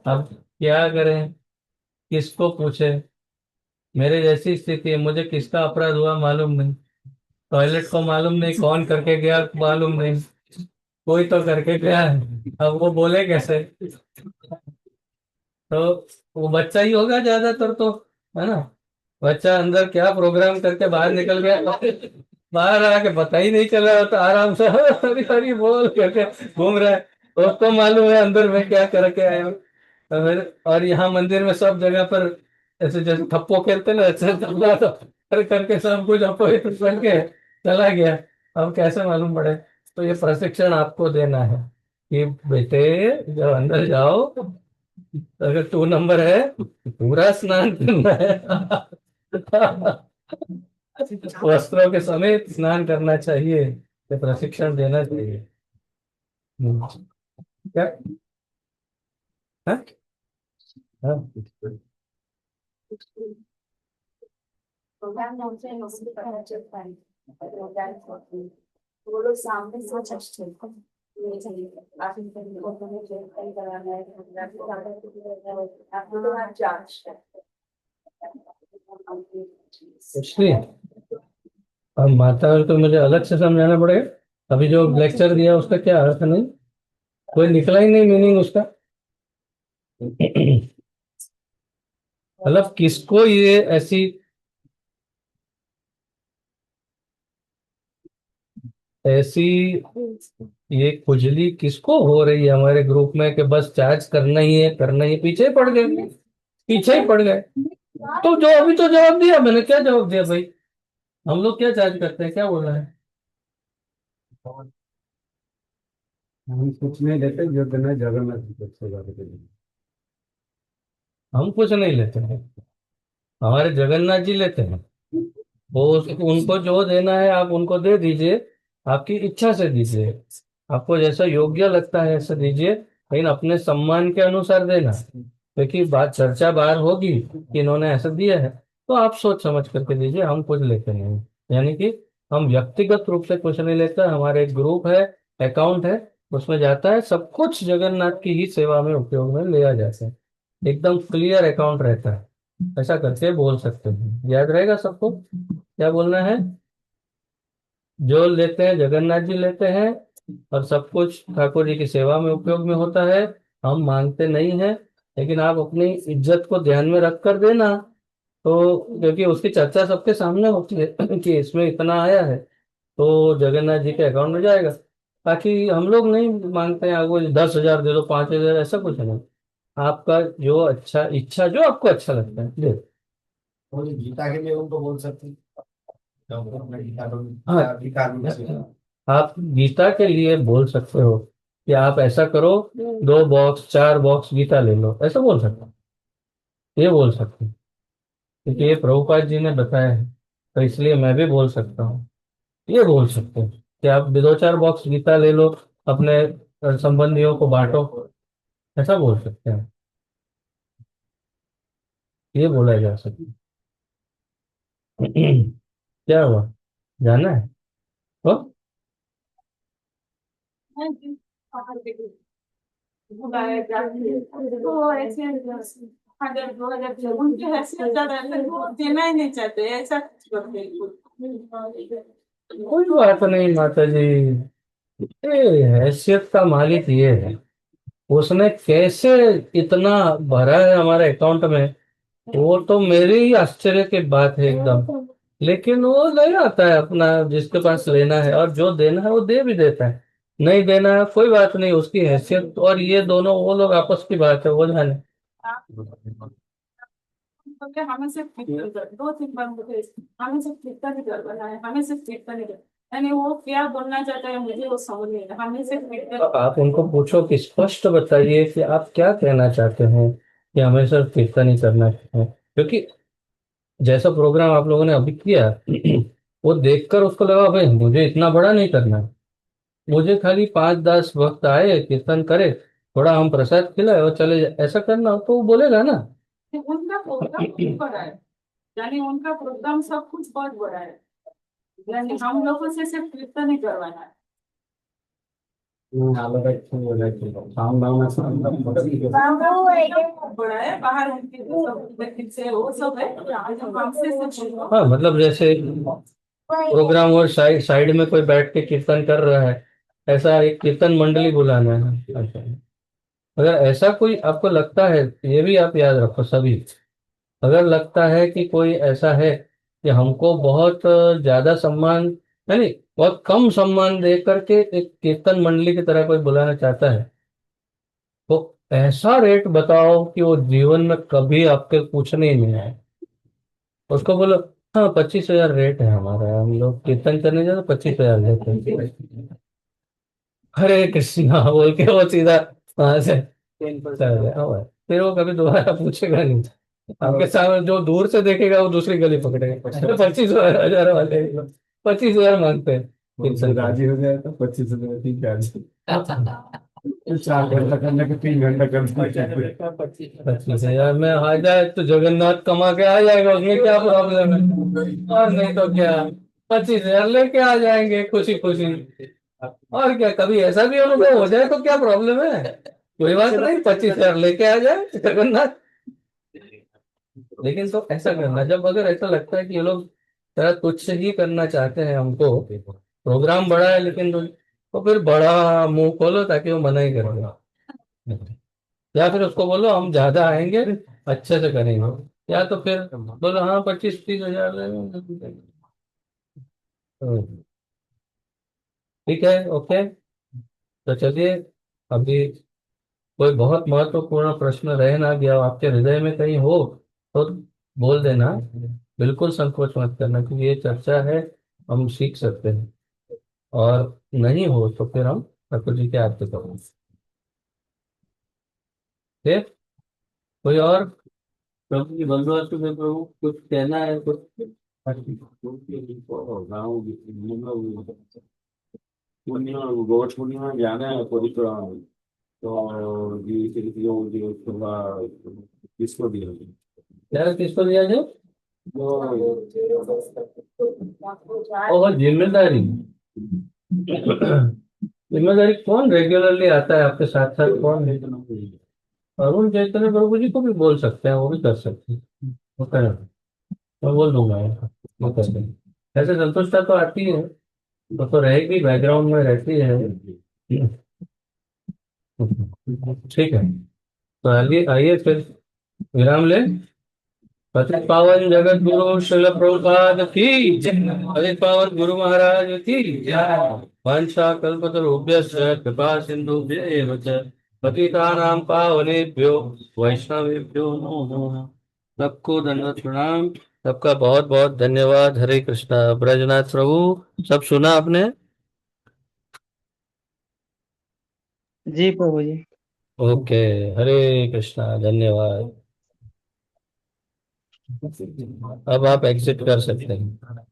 Speaker 1: अब क्या करें, किसको पूछे। मेरे जैसी स्थिति है, मुझे किसका अपराध हुआ मालूम नहीं, टॉयलेट को मालूम नहीं, कौन करके गया मालूम नहीं, कोई तो करके गया है। अब वो बोले कैसे, तो वो बच्चा ही होगा ज्यादातर तो, है ना। बच्चा अंदर क्या प्रोग्राम करके बाहर निकल गया, बाहर आके पता ही नहीं चला, तो आराम से हरी हरी बोल करके घूम रहा है। उसको मालूम है अंदर में क्या करके आए हो। और यहाँ मंदिर में सब जगह पर ऐसे जैसे थप्पो खेलते ना, ऐसे तबला तो करके सब कुछ अपवित्र बन के चला गया। अब कैसे मालूम पड़े। तो ये प्रशिक्षण आपको देना है कि बेटे जब अंदर जाओ, अगर 2 नंबर है पूरा स्नान करना है। वस्त्रों के समेत स्नान करना चाहिए, ये प्रशिक्षण देना चाहिए। हम्म। क्या? हाँ? हाँ।
Speaker 3: प्रोग्राम नाम से हमसे पता चल पाए प्रोग्राम वो लोग सामने से अच्छे ये चाहिए आप इनको तुम्हें चेक कराना है आप लोग आप जांच
Speaker 1: इसलिए अब माता तो मुझे अलग से समझाना पड़ेगा। अभी जो लेक्चर दिया उसका क्या अर्थ नहीं, कोई निकला ही नहीं मीनिंग उसका। मतलब किसको ये ऐसी ऐसी ये खुजली किसको हो रही है हमारे ग्रुप में कि बस चार्ज करना ही है, करना ही है, पीछे ही पड़ गए, पीछे ही पड़ गए। तो जो अभी तो जवाब दिया मैंने, क्या जवाब दिया भाई? हम लोग क्या चार्ज करते हैं, क्या बोल रहे हैं?
Speaker 2: हम कुछ नहीं लेते, जो देना जगन्नाथ जी को सेवा के लिए।
Speaker 1: हम कुछ नहीं लेते हैं, हमारे जगन्नाथ जी लेते हैं। वो उनको जो देना है आप उनको दे दीजिए, आपकी इच्छा से दीजिए, आपको जैसा योग्य लगता है ऐसा दीजिए, लेकिन अपने सम्मान के अनुसार देना। क्योंकि बात चर्चा बाहर होगी कि इन्होंने ऐसा दिया है, तो आप सोच समझ करके दीजिए, हम कुछ लेते नहीं। यानी कि हम व्यक्तिगत रूप से कुछ नहीं लेते, हमारे एक ग्रुप है, अकाउंट है, उसमें जाता है, सब कुछ जगन्नाथ की ही सेवा में उपयोग में लिया जाता है। एकदम क्लियर अकाउंट रहता है। ऐसा करके बोल सकते हैं, याद रहेगा सबको क्या बोलना है। जो लेते हैं जगन्नाथ जी लेते हैं, और सब कुछ ठाकुर जी की सेवा में उपयोग में होता है। हम मांगते नहीं हैं, लेकिन आप अपनी इज्जत को ध्यान में रख कर देना। तो क्योंकि उसकी चर्चा सबके सामने होती है कि इसमें इतना आया है, तो जगन्नाथ जी के अकाउंट में जाएगा। बाकी हम लोग नहीं मांगते हैं आपको 10,000 दे दो, 5,000, ऐसा कुछ नहीं। आपका जो अच्छा इच्छा, जो आपको अच्छा लगता है दे।
Speaker 2: वो जो गीता के लिए उनको बोल सकते हैं, तो अपना गीता को
Speaker 1: हाँ,
Speaker 2: गीता को
Speaker 1: आप गीता के लिए बोल सकते हो कि आप ऐसा करो, 2 बॉक्स 4 बॉक्स गीता ले लो, ऐसा बोल सकते हो। ये बोल सकते हो क्योंकि ये प्रभुपाद जी ने बताया है, तो इसलिए मैं भी बोल सकता हूँ। ये बोल सकते हो कि आप 2-4 बॉक्स गीता ले लो, अपने संबंधियों को बांटो, ऐसा बोल सकते हैं। ये बोला जा सकता है। क्या हुआ, जाना है? तो
Speaker 3: तो ऐसे अगर 2000 उनकी हैसियत ज्यादा है फिर वो देना ही नहीं चाहते ऐसा कुछ करते हैं।
Speaker 1: कोई बात नहीं माता जी, ये हैसियत का मालिक ये है, उसने कैसे इतना भरा है हमारे अकाउंट में, वो तो मेरे ही आश्चर्य की बात है एकदम। लेकिन वो ले आता है अपना, जिसके पास लेना है, और जो देना है वो दे भी देता है, नहीं देना है कोई बात नहीं, उसकी हैसियत और ये दोनों वो लोग आपस की बात है, वो जाने।
Speaker 3: बोलते हमें सिर्फ कीर्तन कर 2-3 बार मुझे हमें सिर्फ कीर्तन ही करवाना है हमें सिर्फ कीर्तन ही कर यानी वो क्या बोलना चाहता है मुझे वो समझ नहीं आता हमें सिर्फ
Speaker 1: तो
Speaker 3: कीर्तन
Speaker 1: आप उनको पूछो कि स्पष्ट बताइए कि आप क्या कहना चाहते हैं, कि हमें सिर्फ कीर्तन ही करना है। क्योंकि जैसा प्रोग्राम आप लोगों ने अभी किया, वो देखकर उसको लगा भाई मुझे इतना बड़ा नहीं करना है, मुझे खाली 5-10 वक्त आए कीर्तन करे, थोड़ा हम प्रसाद खिलाए और चले जाए, ऐसा करना हो तो वो बोलेगा ना।
Speaker 3: उनका प्रोग्राम बहुत बड़ा है यानी उनका प्रोग्राम सब कुछ बहुत बड़ा है यानी हम लोगों से सिर्फ कीर्तन ही करवाना है
Speaker 2: काम नाम है सब
Speaker 3: बहुत बड़ा है बाहर उनके जो सब लेकिन से वो सब है हमसे कुछ
Speaker 1: हाँ, मतलब जैसे प्रोग्राम और साइड साइड में कोई बैठ के कीर्तन कर रहा है, ऐसा एक कीर्तन मंडली बुलाना है। अच्छा, अगर ऐसा कोई आपको लगता है, ये भी आप याद रखो सभी, अगर लगता है कि कोई ऐसा है कि हमको बहुत ज्यादा सम्मान है नहीं, बहुत कम सम्मान दे करके एक कीर्तन मंडली की तरह कोई बुलाना चाहता है, तो ऐसा रेट बताओ कि वो जीवन में कभी आपके पूछने ही नहीं आए। उसको बोलो हाँ 25,000 रेट है हमारा, हम लोग कीर्तन करने जाते 25,000 लेते हैं। हरे कृष्णा बोल के वो सीधा वहां से चला गया। हाँ, फिर वो कभी दोबारा पूछेगा नहीं। आपके सामने जो दूर से देखेगा वो दूसरी गली पकड़ेगा। 25,000 वाले 25,000 मांगते हैं कीर्तन के।
Speaker 2: राजी हो जाए तो 25,000 ठीक है। 4 घंटा करने के 3 घंटा कर दिया।
Speaker 1: 25,000 में आ जाए तो जगन्नाथ कमा के आ जाएगा, उसमें क्या प्रॉब्लम है? और नहीं तो क्या, 25,000 लेके आ जाएंगे खुशी खुशी। और क्या, कभी ऐसा भी अनुभव हो जाए तो क्या प्रॉब्लम है? कोई बात नहीं, 25,000 लेके आ जाए जगन्नाथ। लेकिन तो ऐसा करना, जब अगर ऐसा लगता है कि ये लोग तेरा तुझ से ही करना चाहते हैं हमको, प्रोग्राम बड़ा है लेकिन तो फिर बड़ा मुंह खोलो ताकि वो मना ही कर दे। या फिर उसको बोलो हम ज्यादा आएंगे, अच्छे से करेंगे। या तो फिर बोलो हाँ 25-30 हजार ले लो। तो ठीक है, ओके। तो चलिए, अभी कोई बहुत महत्वपूर्ण प्रश्न रह ना गया हो आपके हृदय में कहीं हो तो बोल देना। बिल्कुल संकोच मत करना, क्योंकि ये चर्चा है, हम सीख सकते हैं। और नहीं हो तो फिर हम ठाकुर जी के आरती करेंगे। ठीक? कोई और प्रभु की बंधुआष्टमी में प्रभु कुछ कहना है कुछ?
Speaker 5: पूर्णिमा गोवर्ष पूर्णिमा जाना है पवित्र। तो ये किसको दिया
Speaker 1: यार किसको दिया जाए?
Speaker 5: वो
Speaker 1: और जिम्मेदारी, जिम्मेदारी कौन रेगुलरली आता है आपके साथ साथ, कौन है? अरुण चैतन्य प्रभु जी को भी बोल सकते हैं, वो भी कर सकते हैं। वो करें, मैं बोल दूंगा, वो कर देंगे। ऐसे संतुष्टता तो आती है, तो रहेगी, बैकग्राउंड में रहती है। ठीक है, तो आइए आइए फिर विराम ले। पतित पावन जगत गुरु शिल प्रभुपाद की जय। पतित पावन गुरु महाराज की जय। वंशा कल्पतरुभ्यश्च कृपा सिन्धुभ्येव च पतितानां पावनेभ्यो वैष्णवेभ्यो नमो नमः। सबको दंडवत प्रणाम। सबका बहुत बहुत धन्यवाद। हरे कृष्णा। ब्रजनाथ प्रभु, सब सुना आपने?
Speaker 6: जी प्रभु जी।
Speaker 1: ओके, हरे कृष्णा, धन्यवाद। अब आप एग्जिट कर सकते हैं।